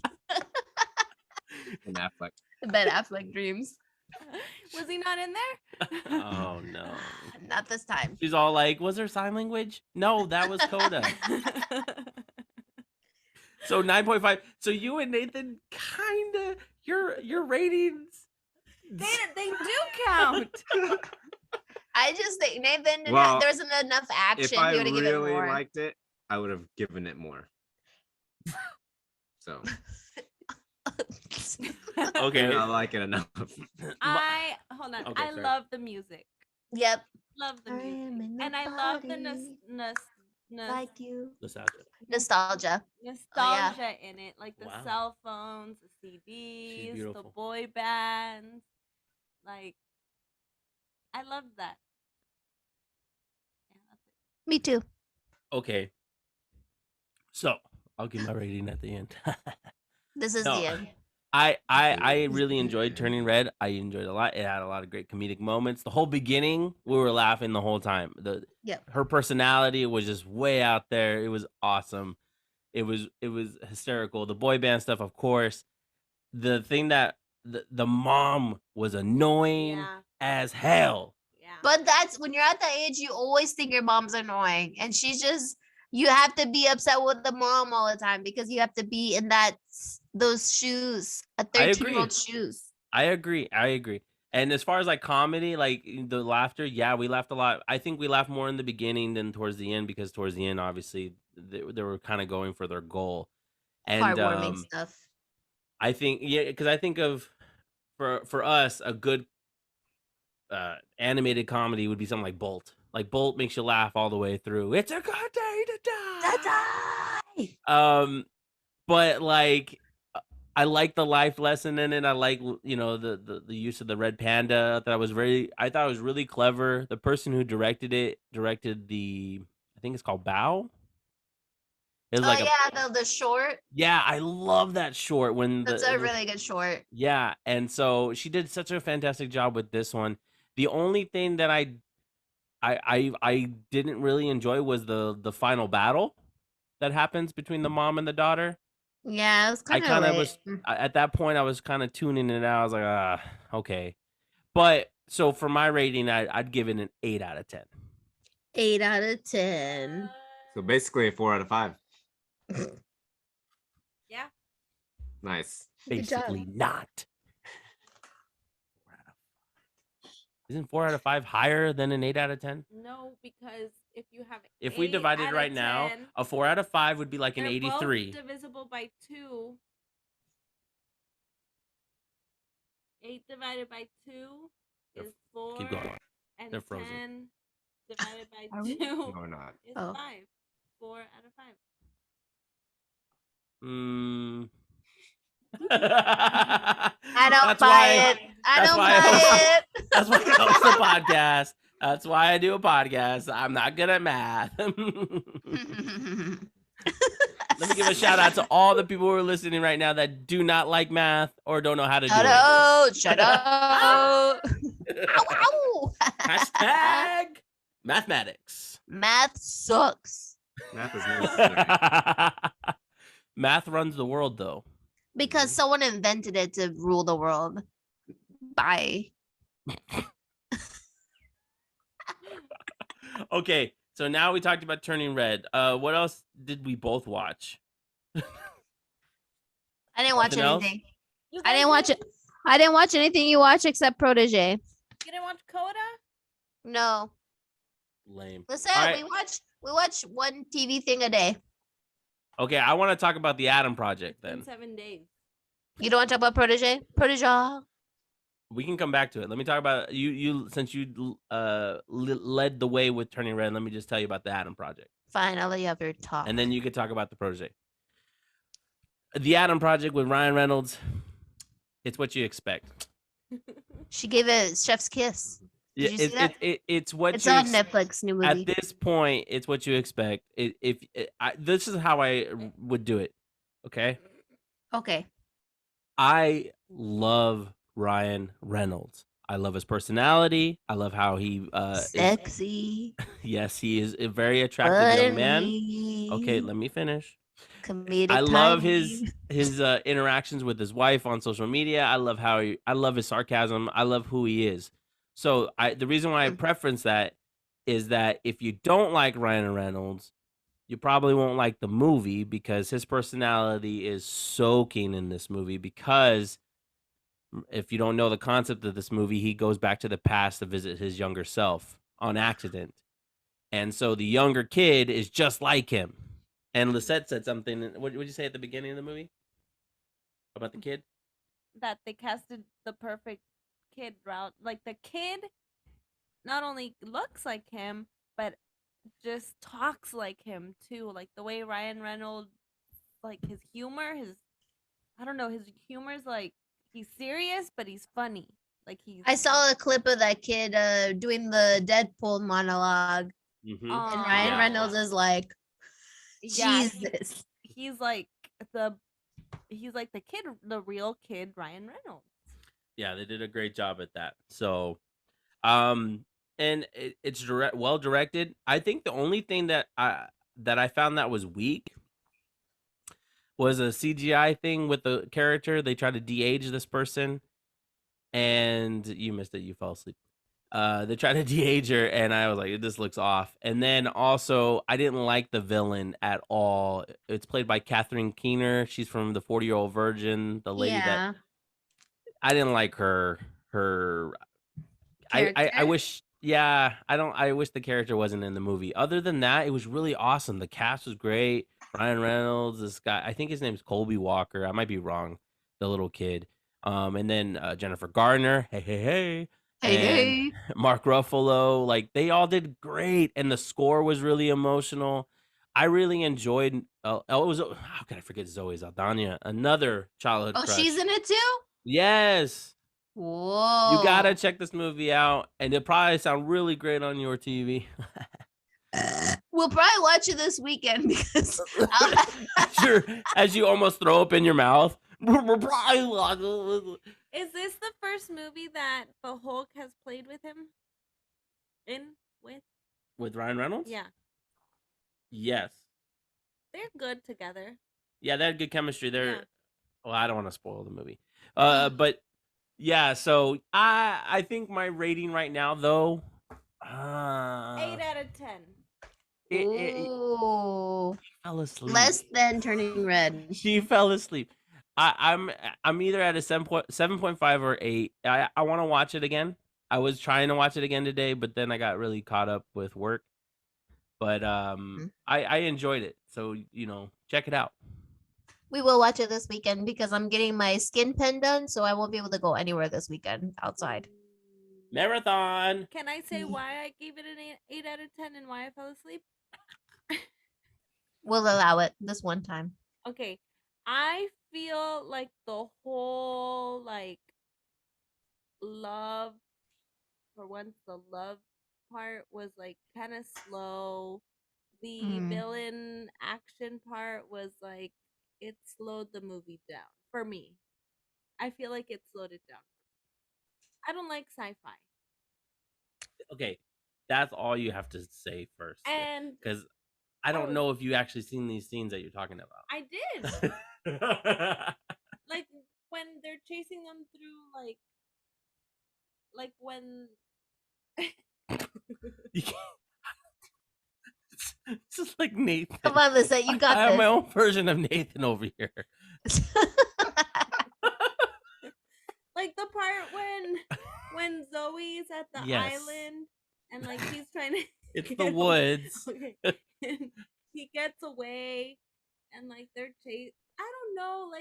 And Affleck. Ben Affleck dreams. Was he not in there? Oh no. Not this time. She's all like, "Was there sign language?" No, that was Coda. So 9.5. So you and Nathan kinda your ratings. they do count. I just think Nathan didn't Well, there wasn't enough action. If I He would have given really more. liked it, I would have given it more. So Okay. I like it enough. Hold on. Okay, I sorry. love the music. Yep. Love the I music. am in the And I love the party like you. Nostalgia. Nostalgia. nostalgia in it, like the Wow. cell phones, the CDs, the beautiful. boy bands. Like, I love that. Yeah, that's it. Me too. Okay. So I'll give my rating at the end. This is No, the end. I really enjoyed Turning Red. I enjoyed it a lot. It had a lot of great comedic moments. The whole beginning, we were laughing the whole time. Yep. Her personality was just way out there. It was awesome. It was hysterical. The boy band stuff, of course. The thing that the mom was annoying Yeah. as hell. Yeah. But that's when you're at that age, you always think your mom's annoying. And she's just, you have to be upset with the mom all the time because you have to be in those shoes, a I 13-year-old agree. shoes. I agree. And as far as like comedy, like the laughter, yeah, we laughed a lot. I think we laughed more in the beginning than towards the end because towards the end, obviously, they were kind of going for their goal. And Heartwarming stuff. I think, yeah, because I think of for us a good animated comedy would be something like Bolt. Like Bolt makes you laugh all the way through. It's a good day to die. But like I like the life lesson in it. I like the use of the red panda. I thought it was really clever. The person who directed the I think it's called Bow. It was Oh like yeah, the short. yeah, I love that short when That's a really good short. yeah, and so she did such a fantastic job with this one. The only thing that I didn't really enjoy was the final battle that happens between the mom and the daughter. Yeah, it was I kind of kind of late. was at that point I was kind of tuning it out. I was like, okay. But so for my rating, I'd give it an 8 out of 10. 8 out of 10. So basically a 4 out of 5. Yeah. Nice. Good job. Basically not. Isn't 4 out of 5 higher than an 8 out of 10? No, because if you have If we 8 divided out of right now, 10, a 4 out of 5 would be like an they're 83. both divisible by 2. 8 divided by 2 They're- is 4. Keep going. And They're frozen. 10 divided by Are we? 2 No, we're not. is Oh. 5. 4 out of 5. I don't That's buy why- it. I that's don't why I buy it. That's why I host a podcast. That's why I do a podcast. I'm not good at math. Let me give a shout out to all the people who are listening right now that do not like math or don't know how to do Shut it. out. Shut out. Ow, ow. Hashtag mathematics. Math sucks Math is necessary. Math runs the world, though. because someone invented it to rule the world. Bye. Okay, so now we talked about Turning Red. What else did we both watch? I didn't watch Nothing else? anything. You I guys didn't watch it. I didn't watch anything you watch except Protege. You didn't watch Coda? No. Lame. Listen, All right. we watch one TV thing a day. Okay, I want to talk about the Adam Project In then. 7 days. You don't want to talk about Protege? Protege. We can come back to it. Let me talk about you since you led the way with Turning Red. Let me just tell you about the Adam Project, Fine, I'll let you have your talk. and then you could talk about the Protege. The Adam Project with Ryan Reynolds. It's what you expect. She gave it chef's kiss. Did you see that? It's what It's you on ex- Netflix, new movie. At this point, it's what you expect. This is how I would do it. Okay, Okay. I love Ryan Reynolds. I love his personality. I love how he Sexy. yes, he is a very attractive young man. Okay, let me finish. Comedic. I love timing. his interactions with his wife on social media. I love I love his sarcasm. I love who he is. So the reason why I preference that is that if you don't like Ryan Reynolds, you probably won't like the movie because his personality is soaking in this movie. Because if you don't know the concept of this movie, he goes back to the past to visit his younger self on accident. And so the younger kid is just like him. And Lisette said something. What did you say at the beginning of the movie about the kid? that they casted the perfect kid route. Like the kid not only looks like him, but just talks like him too. Like the way Ryan Reynolds, like his humor, I don't know, his humor is like he's serious, but he's funny. Like he's. I saw a clip of that kid doing the Deadpool monologue, Mhm. and Ryan Yeah. Reynolds is like, Yeah, Jesus. he's like the kid, the real kid, Ryan Reynolds. Yeah, they did a great job at that. So, and it's well directed. I think the only thing that I found that was weak was a CGI thing with the character. They tried to de-age this person, and you missed it. You fell asleep. They tried to de-age her, and I was like, this looks off. And then also, I didn't like the villain at all. It's played by Catherine Keener. She's from The 40-Year-Old Virgin, the lady that I didn't like her. I Character? wish, yeah, I wish the character wasn't in the movie. Other than that, it was really awesome. The cast was great. Ryan Reynolds, this guy, I think his name's Colby Walker. I might be wrong. The little kid. And then Jennifer Garner. Hey. And Mark Ruffalo. Like, they all did great. And the score was really emotional. I really enjoyed. How can I forget Zoe Saldana? Another childhood Oh, crush. she's in it too? Yes. Whoa. You gotta check this movie out, and it'll probably sound really great on your TV. We'll probably watch it this weekend because as you almost throw up in your mouth. Is this the first movie that the Hulk has played with him? With Ryan Reynolds? Yeah, Yes. they're good together. Yeah, they had good chemistry. Yeah. Well, I don't want to spoil the movie. But yeah, so I think my rating right now though, 8 out of 10. Ooh. She fell asleep. Less than Turning Red. She fell asleep. I'm either at a 7.5 or 8. I want to watch it again. I was trying to watch it again today, but then I got really caught up with work. But I enjoyed it. So, check it out. We will watch it this weekend because I'm getting my skin pen done, so I won't be able to go anywhere this weekend outside. Marathon. Can I say why I gave it an 8 out of 10 and why I fell asleep? We'll allow it this one time. Okay. I feel like the whole love, for once, the love part was kind of slow. The villain action part was it slowed the movie down for me. I feel like it slowed it down. I don't like sci-fi. Okay, that's all you have to say first. And because I don't know if you actually seen these scenes that you're talking about. I did. Like when they're chasing them through like when It's just like Nathan. Come on, Lisette, you got I have this. my own version of Nathan over here. like the part when Zoe's at the island and he's trying to It's the woods. Okay. And he gets away and they're chasing. I don't know,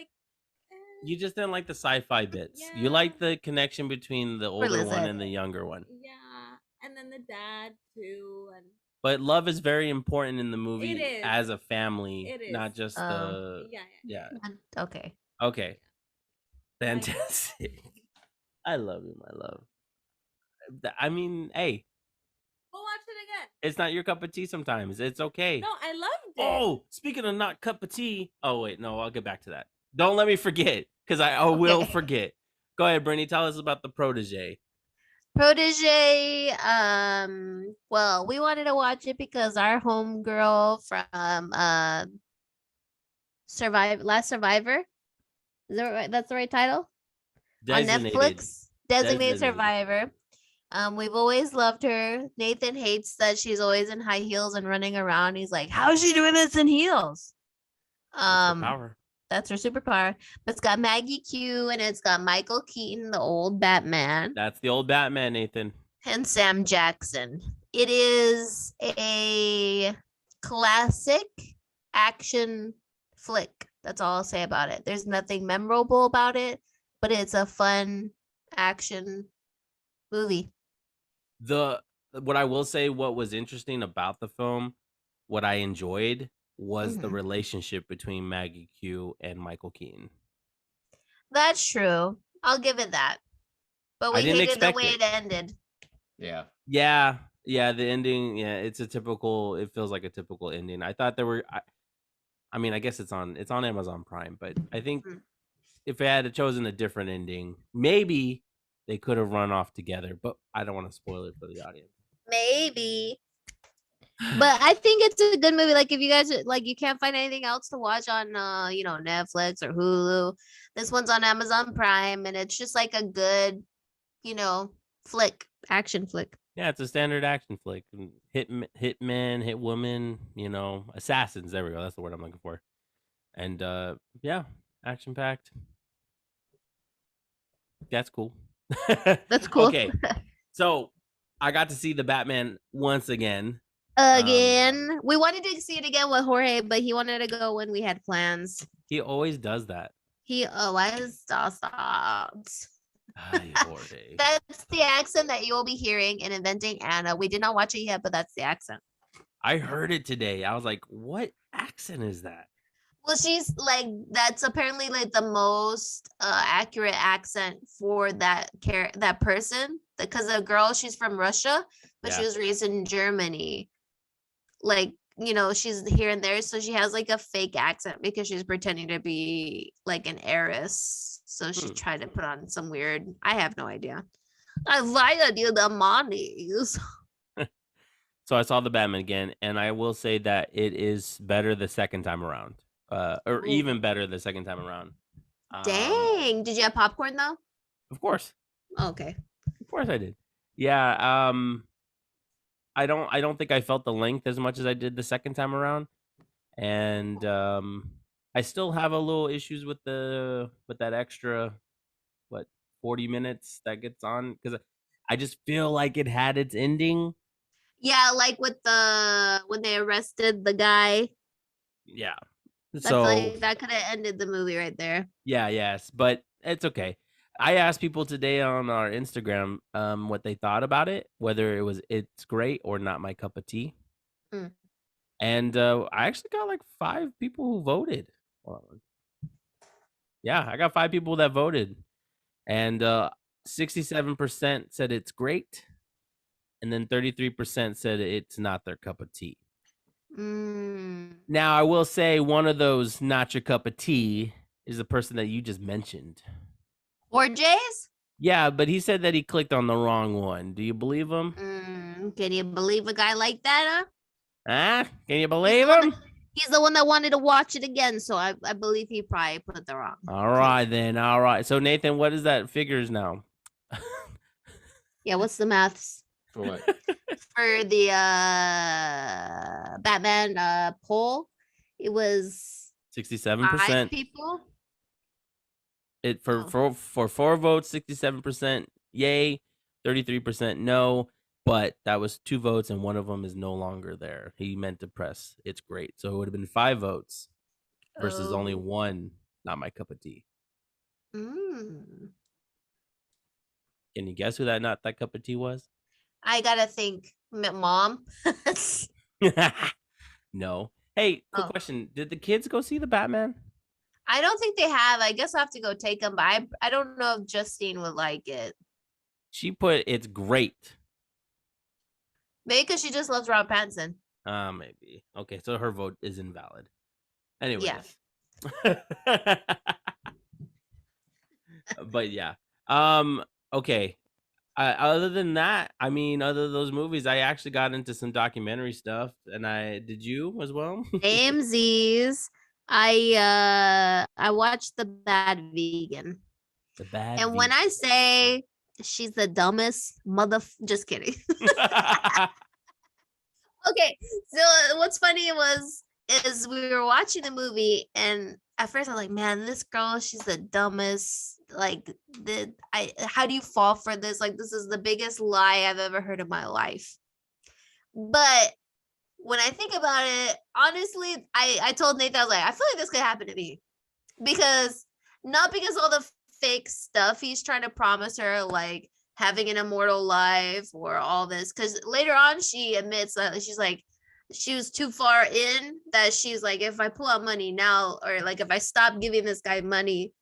You just didn't like the sci-fi bits. Yeah. You like the connection between the older one Lisette. and the younger one. yeah, and then the dad too, and But love is very important in the movie It is. as a family, It is. not just the yeah. Okay. Okay. Fantastic. I love you, my love. I mean, hey, We'll watch it again. it's not your cup of tea sometimes. It's okay. No, I loved it. Oh, speaking of not cup of tea. Oh, wait, no, I'll get back to that. Don't let me forget, because I will Okay. forget. Go ahead, Brittany. Tell us about the protege. Protege, well, we wanted to watch it because our homegirl from Last Survivor. Is that right? That's the right title? On Netflix. Designated Survivor. We've always loved her. Nathan hates that she's always in high heels and running around. He's like, how is she doing this in heels? Power. That's her superpower. But it's got Maggie Q and it's got Michael Keaton, the old Batman, That's the old Batman, Nathan. and Sam Jackson. It is a classic action flick. That's all I'll say about it. There's nothing memorable about it, but it's a fun action movie. What I will say, what was interesting about the film, what I enjoyed was the Mhm. relationship between Maggie Q and Michael Keaton. That's true. I'll give it that. But I we didn't hated the expect way it. it ended. Yeah. Yeah, yeah, the ending, yeah, it's a typical. It feels like a typical ending. I thought there were. I mean, I guess it's on Amazon Prime, but I think Mhm. if they had chosen a different ending, maybe they could have run off together. But I don't want to spoil it for the audience. Maybe. But I think it's a good movie. Like if you guys like you can't find anything else to watch on Netflix or Hulu. This one's on Amazon Prime and it's just like a good, action flick. Yeah, it's a standard action flick. Hitman, hitwoman, assassins. There we go. That's the word I'm looking for. And yeah, action packed. That's cool. That's cool. Okay, so I got to see the Batman once again. Again. We wanted to see it again with Jorge, but he wanted to go when we had plans. He always does that. Why is stopped? Ay, Jorge. That's the accent that you will be hearing in Inventing Anna. We did not watch it yet, but that's the accent. I heard it today. I was like, what accent is that? Well, she's like that's apparently like the most accurate accent for that person because the girl she's from Russia, but she Yeah. was raised in Germany. Like she's here and there, so she has like a fake accent because she's pretending to be like an heiress. So she tried to put on some weird. I have no idea. I wired you the monies. So I saw the Batman again, and I will say that it is better the second time around. Or Ooh. even better the second time around. Dang! Did you have popcorn though? Of course. Okay. Of course I did. Yeah, I don't think I felt the length as much as I did the second time around. And I still have a little issues with that extra 40 minutes that gets on cuz I just feel like it had its ending. Yeah, like with when they arrested the guy. Yeah. I So feel like that could have ended the movie right there. yeah, yes, but it's okay. I asked people today on our Instagram what they thought about it, whether it's great or not my cup of tea. Mm. And I actually got like 5 people who voted. Yeah, I got 5 people that voted. And 67% said it's great. And then 33% said it's not their cup of tea. Mm. Now, I will say one of those not your cup of tea is the person that you just mentioned. Or Jays? Yeah, but he said that he clicked on the wrong one. Do you believe him? Can you believe a guy like that, huh? Huh? Can you believe him? He's the one that wanted to watch it again, so I believe he probably put the wrong. All right, then. All right. So, Nathan, what is that figures now? Yeah, what's the maths? For what? For the Batman poll, it was 67%. 5 people. It for 4 votes, 67% yay, 33% no. But that was 2 votes, and one of them is no longer there. He meant to press it's great, so it would have been 5 votes versus only 1. Not my cup of tea. Mm. Can you guess who that not that cup of tea was? I gotta think, Mom. No. Hey, quick question: did the kids go see the Batman? I don't think they have. I guess I have to go take them, but I don't know if Justine would like it. She put it's great. Maybe because she just loves Rob Pattinson. Maybe. Okay, so her vote is invalid. Anyways. Yeah. But yeah. Okay. Other than that, I mean, other than those movies, I actually got into some documentary stuff, and did you as well? AMZ's. I watched The Bad Vegan. The Bad And when I say she's the dumbest just kidding. Okay, so what's funny is we were watching the movie, and at first I'm like, man, this girl, she's the dumbest. Like, how do you fall for this? Like, this is the biggest lie I've ever heard in my life. But when I think about it, honestly, I told Nathan, I was like, I feel like this could happen to me, not because all the fake stuff he's trying to promise her, like having an immortal life or all this. Because later on, she admits that she's like, she was too far in that she's like, if I pull out money now, or like if I stop giving this guy money,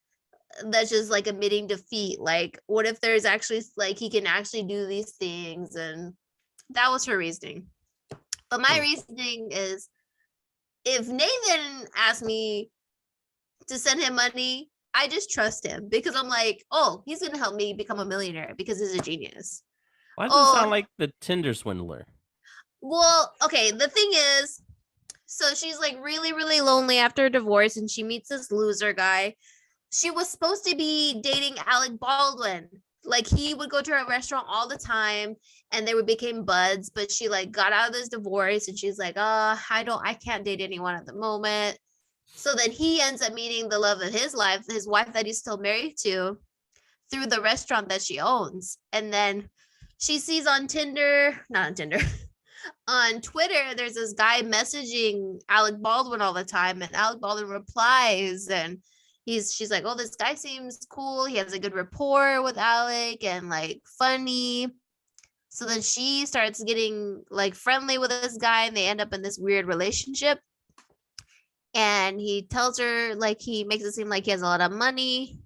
that's just like admitting defeat. Like, what if there's actually like he can actually do these things? And that was her reasoning. But my reasoning is, if Nathan asked me to send him money, I just trust him because I'm like, oh, he's gonna help me become a millionaire because he's a genius. Why does it sound like the Tinder swindler? Well, okay, the thing is, so she's like really, really lonely after a divorce, and she meets this loser guy. She was supposed to be dating Alec Baldwin. Like, he would go to her restaurant all the time and they would become buds, but she like got out of this divorce and she's like, I can't date anyone at the moment. So then he ends up meeting the love of his life, his wife that he's still married to, through the restaurant that she owns. And then she sees on Tinder, not on Tinder, on Twitter, there's this guy messaging Alec Baldwin all the time, and Alec Baldwin replies, and she's like, oh, this guy seems cool. He has a good rapport with Alec and like funny. So then she starts getting like friendly with this guy, and they end up in this weird relationship. And he tells her, like, he makes it seem like he has a lot of money.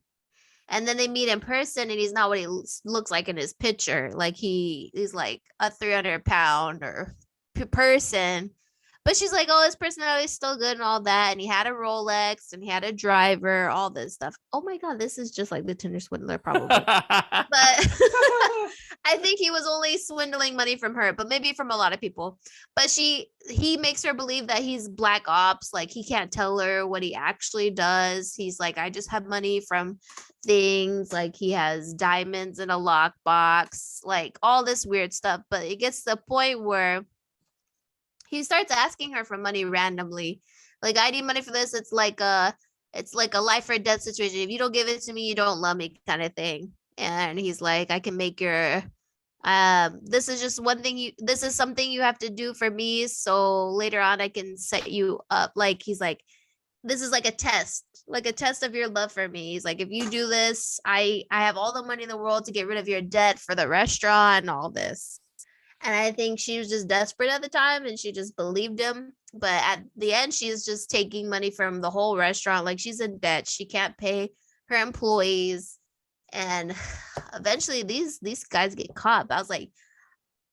And then they meet in person, and he's not what he looks like in his picture. Like, he's like a 300-pound or person. But she's like, oh, his personality is still good and all that. And he had a Rolex and he had a driver, all this stuff. Oh my God, this is just like the Tinder swindler, probably. But I think he was only swindling money from her, but maybe from a lot of people. But he makes her believe that he's black ops. Like, he can't tell her what he actually does. He's like, I just have money from things. Like, he has diamonds in a lockbox, like all this weird stuff. But it gets to the point where he starts asking her for money randomly. Like, I need money for this. It's like a life or death situation. If you don't give it to me, you don't love me, kind of thing. And he's like, I can make your this is just one thing this is something you have to do for me, so later on I can set you up. Like, he's like, this is like a test of your love for me. He's like, if you do this, I have all the money in the world to get rid of your debt for the restaurant and all this. And I think she was just desperate at the time and she just believed him. But at the end, she's just taking money from the whole restaurant. Like, she's in debt. She can't pay her employees. And eventually these guys get caught. But I was like,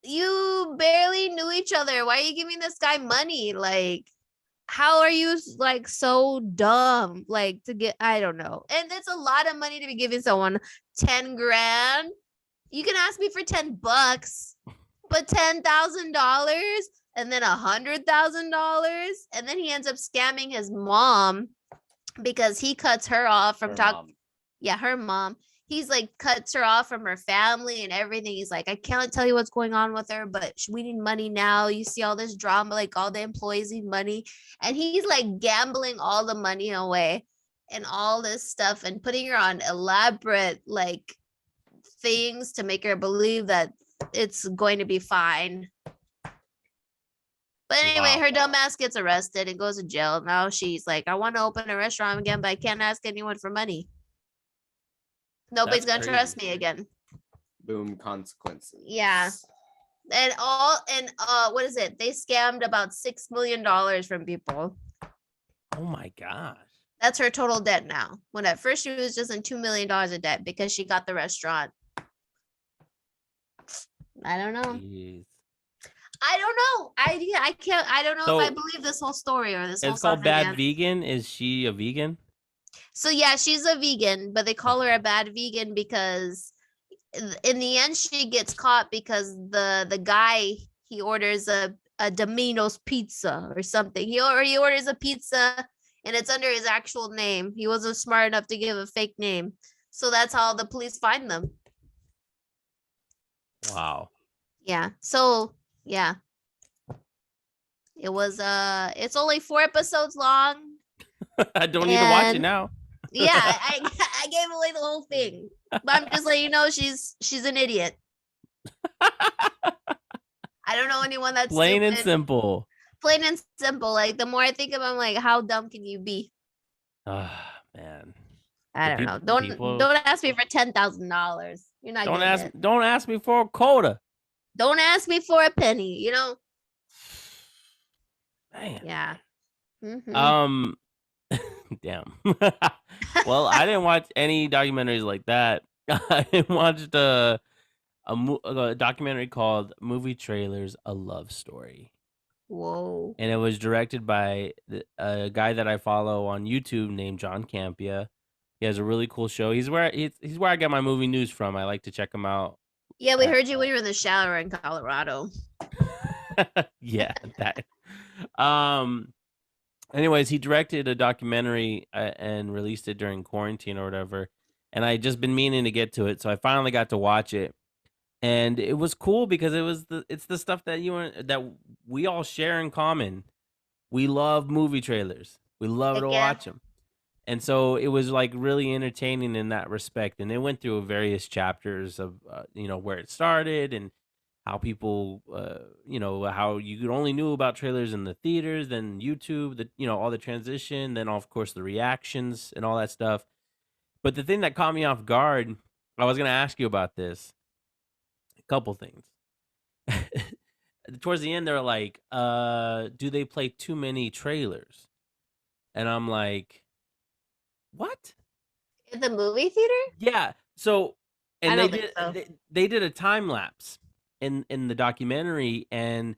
you barely knew each other. Why are you giving this guy money? Like, how are you like so dumb? Like, to get, I don't know. And it's a lot of money to be giving someone. 10 grand. You can ask me for $10. But $10,000 and then $100,000, and then he ends up scamming his mom because he cuts her off from talking. Yeah, her mom. He's like cuts her off from her family and everything. He's like, I can't tell you what's going on with her, but we need money now. You see all this drama, like all the employees need money, and he's like gambling all the money away and all this stuff and putting her on elaborate like things to make her believe that it's going to be fine. But anyway, her dumb ass gets arrested and goes to jail. Now she's like, I want to open a restaurant again, but I can't ask anyone for money. Nobody's gonna trust me again. Boom, consequences. Yeah. And what is it? They scammed about $6 million from people. Oh my gosh. That's her total debt now. When at first she was just in $2 million of debt because she got the restaurant. I don't know. Jeez. I don't know. I don't know if I believe this whole story or this whole It's called Bad again. Vegan. Is she a vegan? So yeah, she's a vegan, but they call her a bad vegan because in the end she gets caught because the guy, he orders a Domino's pizza or something. He orders a pizza and it's under his actual name. He wasn't smart enough to give a fake name. So that's how the police find them. Wow. Yeah. So yeah. It was it's only 4 episodes long. I don't need to watch it now. Yeah, I gave away the whole thing. But I'm just letting you know she's an idiot. I don't know anyone that's Plain stupid. and simple. Plain and simple. Like, the more I think of it, I'm like, how dumb can you be? Ah, man. I The don't know. people, people Don't ask me for $10,000. You're not getting it. don't ask me for a quota. Don't ask me for a penny. Man. Yeah. Mhm. Damn. Well, I didn't watch any documentaries like that. I watched a documentary called "Movie Trailers: A Love Story," Whoa. and it was directed by a guy that I follow on YouTube named John Campia. He has a really cool show. He's where I get my movie news from. I like to check him out. Yeah, we heard you when you were in the shower in Colorado. Yeah, that. Anyways, he directed a documentary and released it during quarantine or whatever, and I just been meaning to get to it, so I finally got to watch it, and it was cool because it's the stuff that we all share in common. We love movie trailers. We love Heck to yeah. watch them. And so it was like really entertaining in that respect. And it went through various chapters of, where it started and how people, how you only knew about trailers in the theaters, then YouTube, all the transition, then of course the reactions and all that stuff. But the thing that caught me off guard, I was going to ask you about this. A couple things. Towards the end, they're like, do they play too many trailers? And I'm like, what? In the movie theater? Yeah. So, and I don't think so. they did a time lapse in the documentary and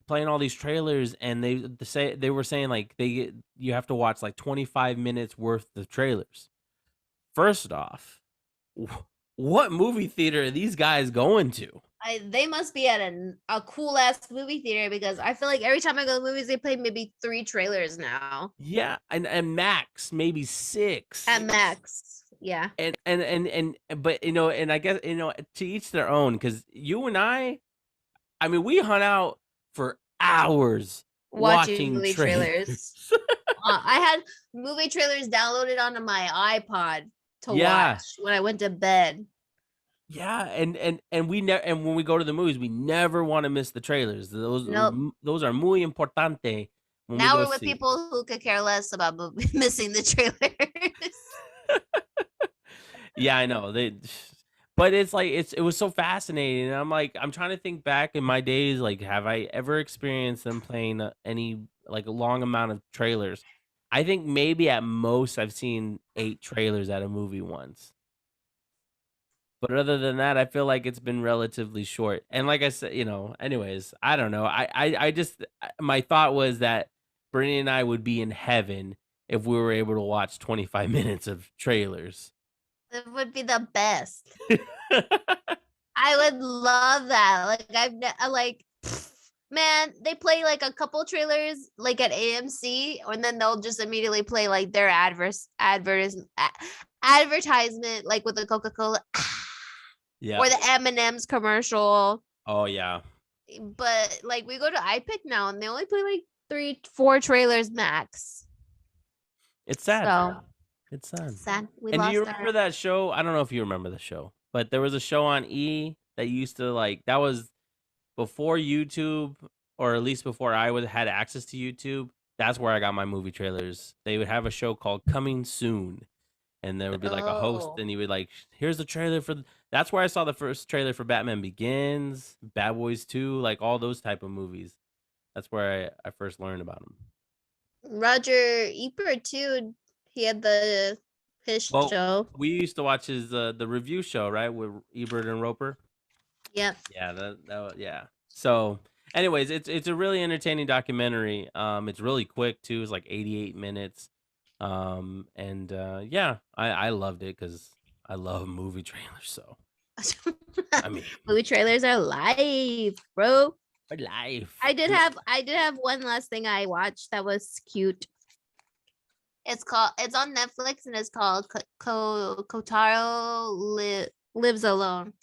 playing all these trailers, and they were saying like you have to watch like 25 minutes worth of trailers. First off, what movie theater are these guys going to? They must be at a cool ass movie theater because I feel like every time I go to the movies, they play maybe 3 trailers now. Yeah, and max maybe 6 At max. Yeah. but and I guess to each their own, because you and I mean, we hung out for hours watching movie trailers. I had movie trailers downloaded onto my iPod to watch when I went to bed. Yeah, and we never, and when we go to the movies, we never want to miss the trailers. Those are muy importante. Now we're with people who could care less about missing the trailers. Yeah, I know but it's like it was so fascinating. And I'm like, I'm trying to think back in my days, like, have I ever experienced them playing any like a long amount of trailers? I think maybe at most I've seen 8 trailers at a movie once. But other than that, I feel like it's been relatively short. And like I said, anyways, I don't know. I just, my thought was that Brittany and I would be in heaven if we were able to watch 25 minutes of trailers. It would be the best. I would love that. Man, they play like a couple trailers like at AMC, and then they'll just immediately play like their advertisement like with the Coca-Cola. Yeah. Or the M&M's commercial. Oh yeah. But like we go to iPic now and they only play like 3-4 trailers max. It's sad. So, it's sad. Sad. And do you remember that show? I don't know if you remember the show, but there was a show on E that used to that was before YouTube, or at least before I had access to YouTube. That's where I got my movie trailers. They would have a show called Coming Soon. And there would be like a host, and he would here's the trailer for. That's where I saw the first trailer for Batman Begins, Bad Boys 2, like all those type of movies. That's where I first learned about them. Roger Ebert too. He had his show. We used to watch his the review show, right, with Ebert and Roper. Yep. Yeah, yeah. So, anyways, it's a really entertaining documentary. It's really quick too. It's like 88 minutes. Yeah, I loved it because I love movie trailers. So, I mean, movie trailers are life, bro. Life. I did have one last thing I watched that was cute. It's on Netflix and it's called Kotaro Lives Alone.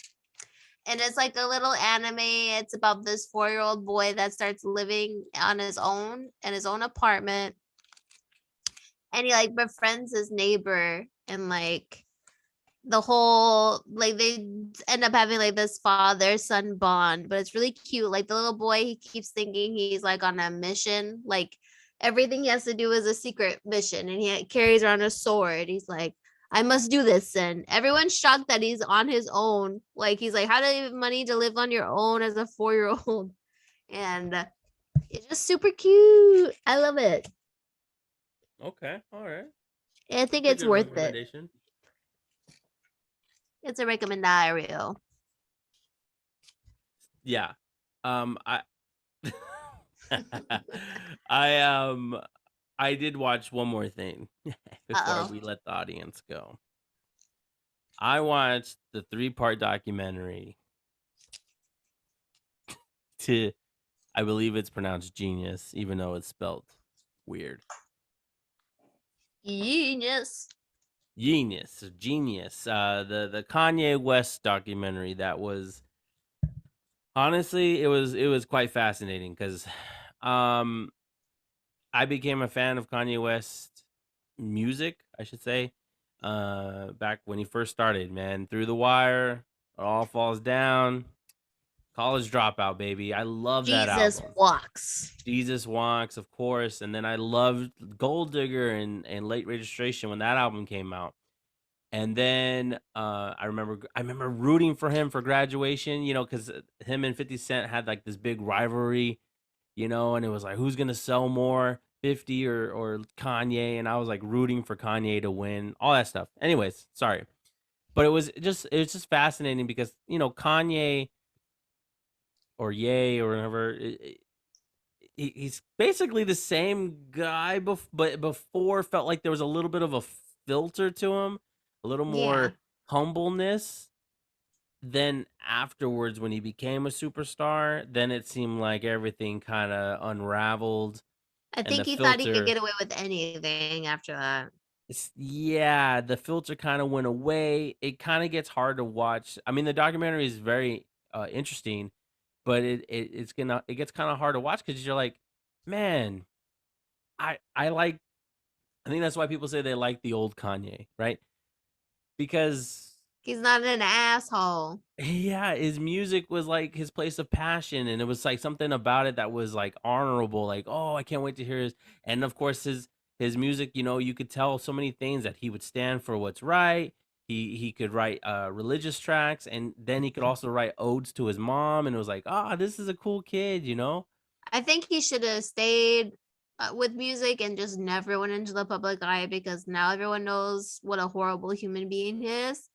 And it's like a little anime. It's about this 4-year-old boy that starts living on his own in his own apartment. And he befriends his neighbor, and the whole they end up having this father-son bond, but it's really cute. The little boy, he keeps thinking he's on a mission. Everything he has to do is a secret mission, and he carries around a sword. He's like, I must do this. And everyone's shocked that he's on his own. Like, he's like, how do you have money to live on your own as a 4-year-old? And it's just super cute. I love it. Okay, all right. I think That's a it's good worth it. recommendation. It's a recommendario. Yeah. I I I did watch one more thing before Uh-oh. we let the audience go. I watched the 3-part documentary to, I believe it's pronounced Genius, even though it's spelled weird. Genius. Genius. The Kanye West documentary that was, honestly, it was quite fascinating because I became a fan of Kanye West music, I should say, back when he first started, man. Through the Wire, It All Falls Down, College Dropout, baby. I love that Jesus album. walks. Jesus Walks, of course, and then I loved Gold Digger and Late Registration when that album came out. And then I remember rooting for him for Graduation, because him and 50 Cent had like this big rivalry, and it was like, who's gonna sell more, 50 or Kanye? And I was like rooting for Kanye to win, all that stuff. Anyways, sorry, but it was just fascinating because Kanye or Ye or whatever. He's basically the same guy, but before felt like there was a little bit of a filter to him, a little more humbleness. Then afterwards, when he became a superstar, then it seemed like everything kind of unraveled. I And think the he thought he could filter- get away with anything after that. Yeah, the filter kind of went away. It kind of gets hard to watch. I mean, the documentary is very interesting, but it gets kind of hard to watch because you're like, man, I like. I think that's why people say they like the old Kanye, right? Because He's not an asshole. yeah, his music was like his place of passion, and it was like something about it that was like honorable. Like, oh, I can't wait to hear his. And of course, his music, you could tell so many things that he would stand for what's right. He could write religious tracks, and then he could also write odes to his mom, and it was like, this is a cool kid, I think he should have stayed with music and just never went into the public eye, because now everyone knows what a horrible human being he is,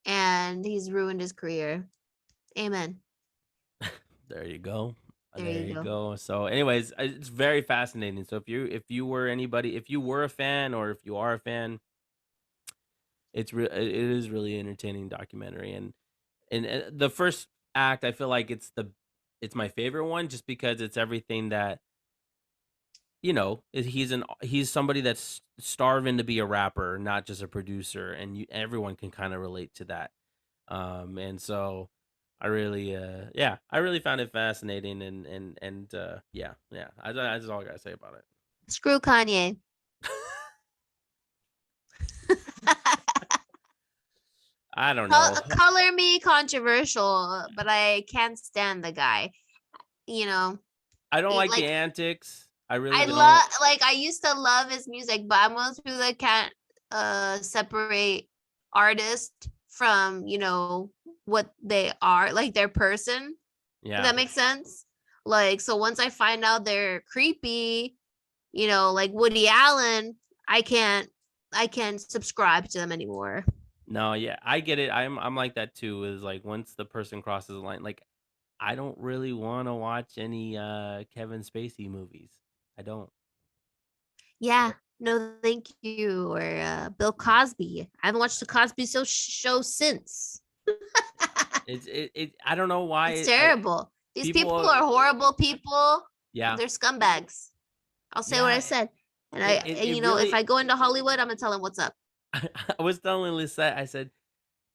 and he's ruined his career. Amen. There you go. There you go. So, anyways, it's very fascinating. So, if you were a fan, or if you are a fan, it is really entertaining documentary. And the first act, I feel like it's my favorite one, just because it's everything that he's somebody that's starving to be a rapper, not just a producer, and everyone can kind of relate to that. And so I really found it fascinating, and yeah, that's all I gotta say about it. Screw Kanye. I don't know. Color me controversial, but I can't stand the guy. I don't like the like, antics. I really I don't. I used to love his music, but I'm one of those people that can't separate artist from what they are, like their person. Yeah. Does that make sense? Like, so once I find out they're creepy, like Woody Allen, I can't subscribe to them anymore. No, yeah, I get it. I'm like that too. Is like, once the person crosses the line, like, I don't really want to watch any Kevin Spacey movies. I don't. Yeah, no, thank you. Or Bill Cosby. I haven't watched the Cosby show since. I don't know why. It's terrible. These people are horrible people. Yeah. They're scumbags. I'll say what I said. And if I go into Hollywood, I'm gonna tell them what's up. I was telling Lisette, I said,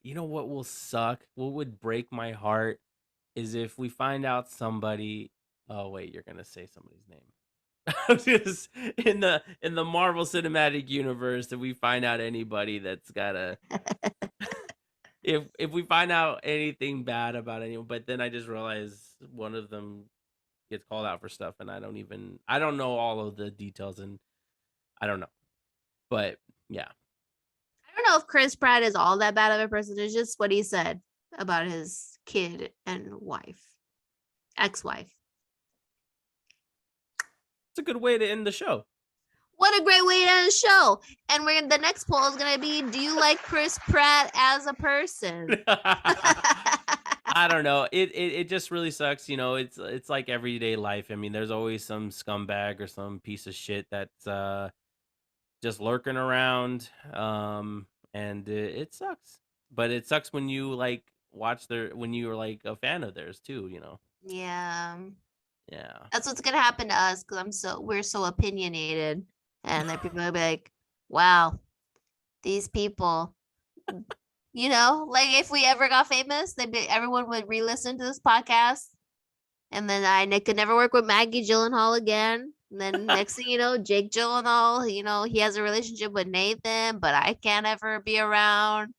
what will suck? What would break my heart is if we find out somebody. Oh wait, you're gonna say somebody's name. Just in the Marvel Cinematic Universe, if we find out anybody that's got a. If we find out anything bad about anyone, but then I just realized one of them gets called out for stuff, and I don't know all of the details, and I don't know, but yeah. I don't know if Chris Pratt is all that bad of a person. It's just what he said about his kid and wife, ex-wife. It's a good way to end the show. What a great way to end the show. And the next poll is gonna be, do you like Chris Pratt as a person? I don't know. It just really sucks. You know, it's like everyday life. I mean, there's always some scumbag or some piece of shit that's just lurking around. And it sucks. But it sucks when you like when you're like a fan of theirs too, you know. Yeah. Yeah. That's what's gonna happen to us because we're so opinionated. And then people will be like, wow, these people, you know, like if we ever got famous, everyone would re-listen to this podcast. And then I could never work with Maggie Gyllenhaal again. And then next thing you know, Jake Gyllenhaal, you know, he has a relationship with Nathan, but I can't ever be around.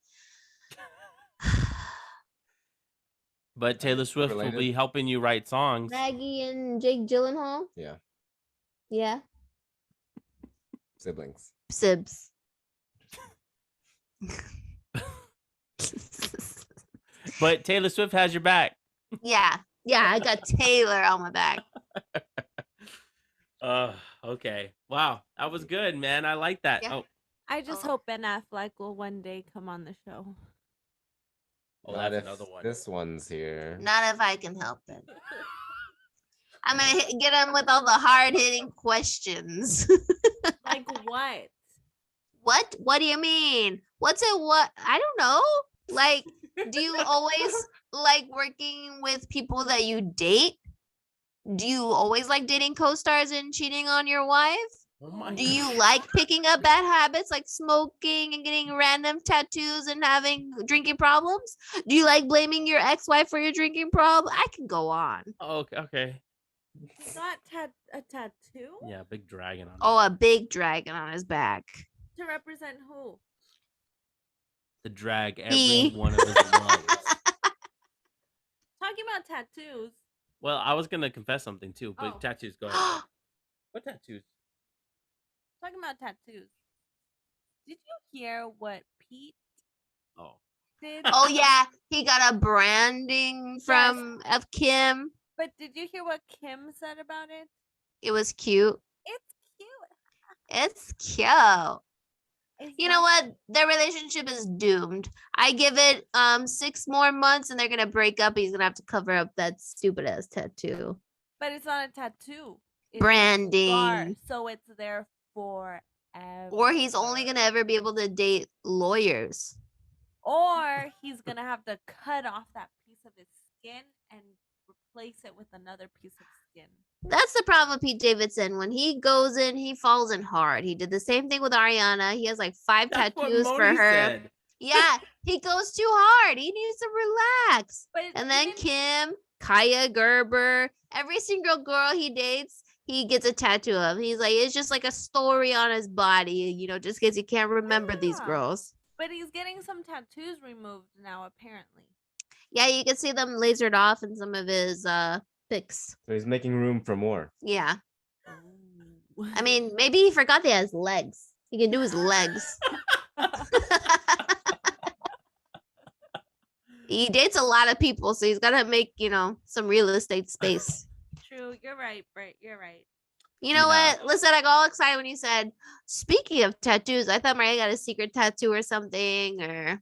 But Taylor Swift will be helping you write songs. Maggie and Jake Gyllenhaal? Yeah. Yeah. Siblings. Sibs. But Taylor Swift has your back. Yeah. Yeah, I got Taylor on my back. Okay. Wow. That was good, man. I like that. Yeah. Oh, I just hope Ben Affleck will one day come on the show. that's another one. This one's here. Not if I can help it. I'm gonna get him with all the hard-hitting questions. Like what? What? What do you mean? What's it? What? I don't know. Like, do you always like working with people that you date? Do you always like dating co-stars and cheating on your wife? Oh my Do you God. like picking up bad habits like smoking and getting random tattoos and having drinking problems? Do you like blaming your ex-wife for your drinking problem? I can go on. Oh, okay. He's got a tattoo Yeah, big dragon on it. Oh, a big dragon on his back. to represent who? To drag Me. every one of his lungs. Talking about tattoos. Well, I was gonna confess something too, but Oh. tattoos, go ahead. What tattoos? Talking about tattoos. Did you hear what Pete Oh. did? Oh yeah, he got a branding from of Kim. But did you hear what Kim said about it? It was cute. It's cute. It's cute. It's You know not- what? Their relationship is doomed. I give it 6 more months and they're gonna break up. He's gonna have to cover up that stupid ass tattoo. But it's not a tattoo. It's a Branding. scar, so it's there forever. Or he's only gonna ever be able to date lawyers. Or he's gonna have to cut off that piece of his skin and replace it with another piece of skin. That's the problem with Pete Davidson. When he goes in, he falls in hard. He did the same thing with Ariana. He has like 5 That's what tattoos for Moni her. said. Yeah, he goes too hard. He needs to relax. But And then even- Kim, Kaya Gerber, every single girl he dates, he gets a tattoo of. He's like, it's just like a story on his body, you know, just because he can't remember these Yeah. girls. But he's getting some tattoos removed now, apparently. Yeah, you can see them lasered off in some of his pics. So he's making room for more. Yeah. Ooh. I mean, maybe he forgot that he has legs. He can do his legs. He dates a lot of people, so he's gotta make, you know, some real estate space. True, you're right, Britt. You're right. You know Yeah. what? Listen, I got all excited when you said, speaking of tattoos, I thought Maria got a secret tattoo or something, or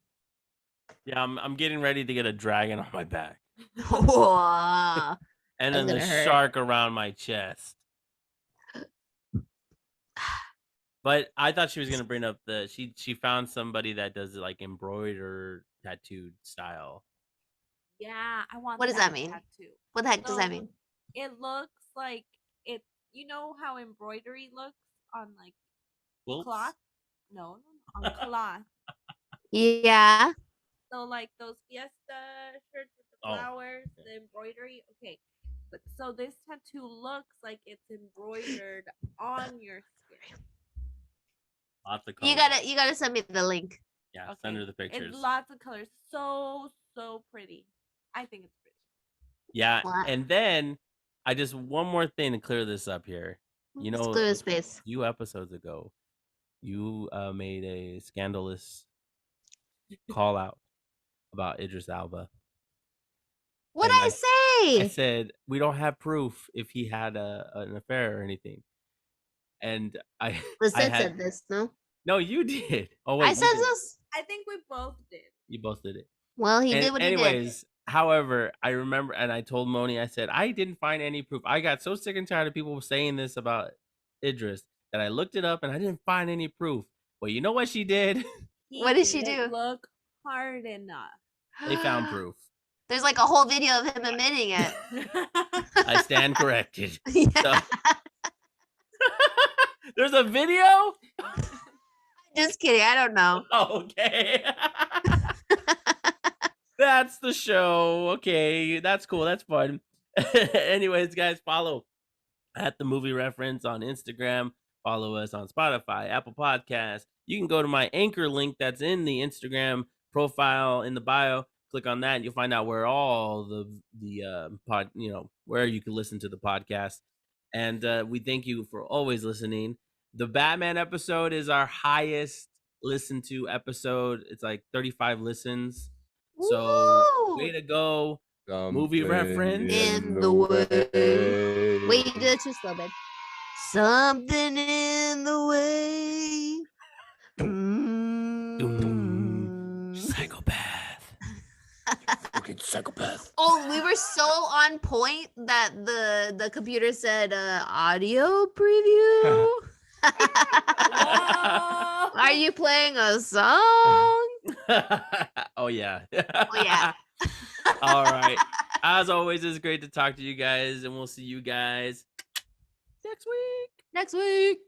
Yeah, I'm getting ready to get a dragon on my back. Whoa. And That's then the gonna hurt. shark around my chest. But I thought she was gonna bring up she found somebody that does like embroider tattooed style. Yeah, I want What does that mean? tattoo. What the heck does that So, mean? It looks like it. You know how embroidery looks on like Quilts? cloth? No, on cloth. Yeah. So like those fiesta shirts with the Oh, flowers, the embroidery. Okay, but so this tattoo looks like it's embroidered on your skin. Lots of colors. You gotta send me the link. Yeah, send her the pictures. It's lots of colors. So pretty. I think it's pretty. Yeah, What? and then I just one more thing to clear this up here. You Let's know, clear a his space. few episodes ago, you made a scandalous call out about Idris Elba. What'd And I I say? said we don't have proof if he had an affair or anything. And I Lisette had said this, no? no, you did. Oh I wait, said you did. this? I think we both did. You both did it. Well, he And did what he did. anyways, however, I remember, and I told Moni, I said I didn't find any proof. I got so sick and tired of people saying this about Idris that I looked it up and I didn't find any proof. Well, you know what she did? What did she didn't do? Look hard enough. They found proof. There's like a whole video of him admitting it. I stand corrected. Yeah. There's a video? Just kidding. I don't know. Okay. That's the show. Okay, that's cool. That's fun. Anyways, guys, follow at the movie reference on Instagram. Follow us on Spotify, Apple Podcasts. You can go to my anchor link that's in the Instagram profile in the bio. Click on that, and you'll find out where all the where you can listen to the podcast. And we thank you for always listening. The Batman episode is our highest listened to episode. It's like 35 listens. So Woo! way to go. Movie reference. In the way. Wait, you did it too slow, babe. Something in the way. Psychopath. Fucking psychopath. Oh, we were so on point that the computer said audio preview. Are you playing a song? Oh yeah. Oh yeah. All right. As always, it's great to talk to you guys, and we'll see you guys next week. Next week.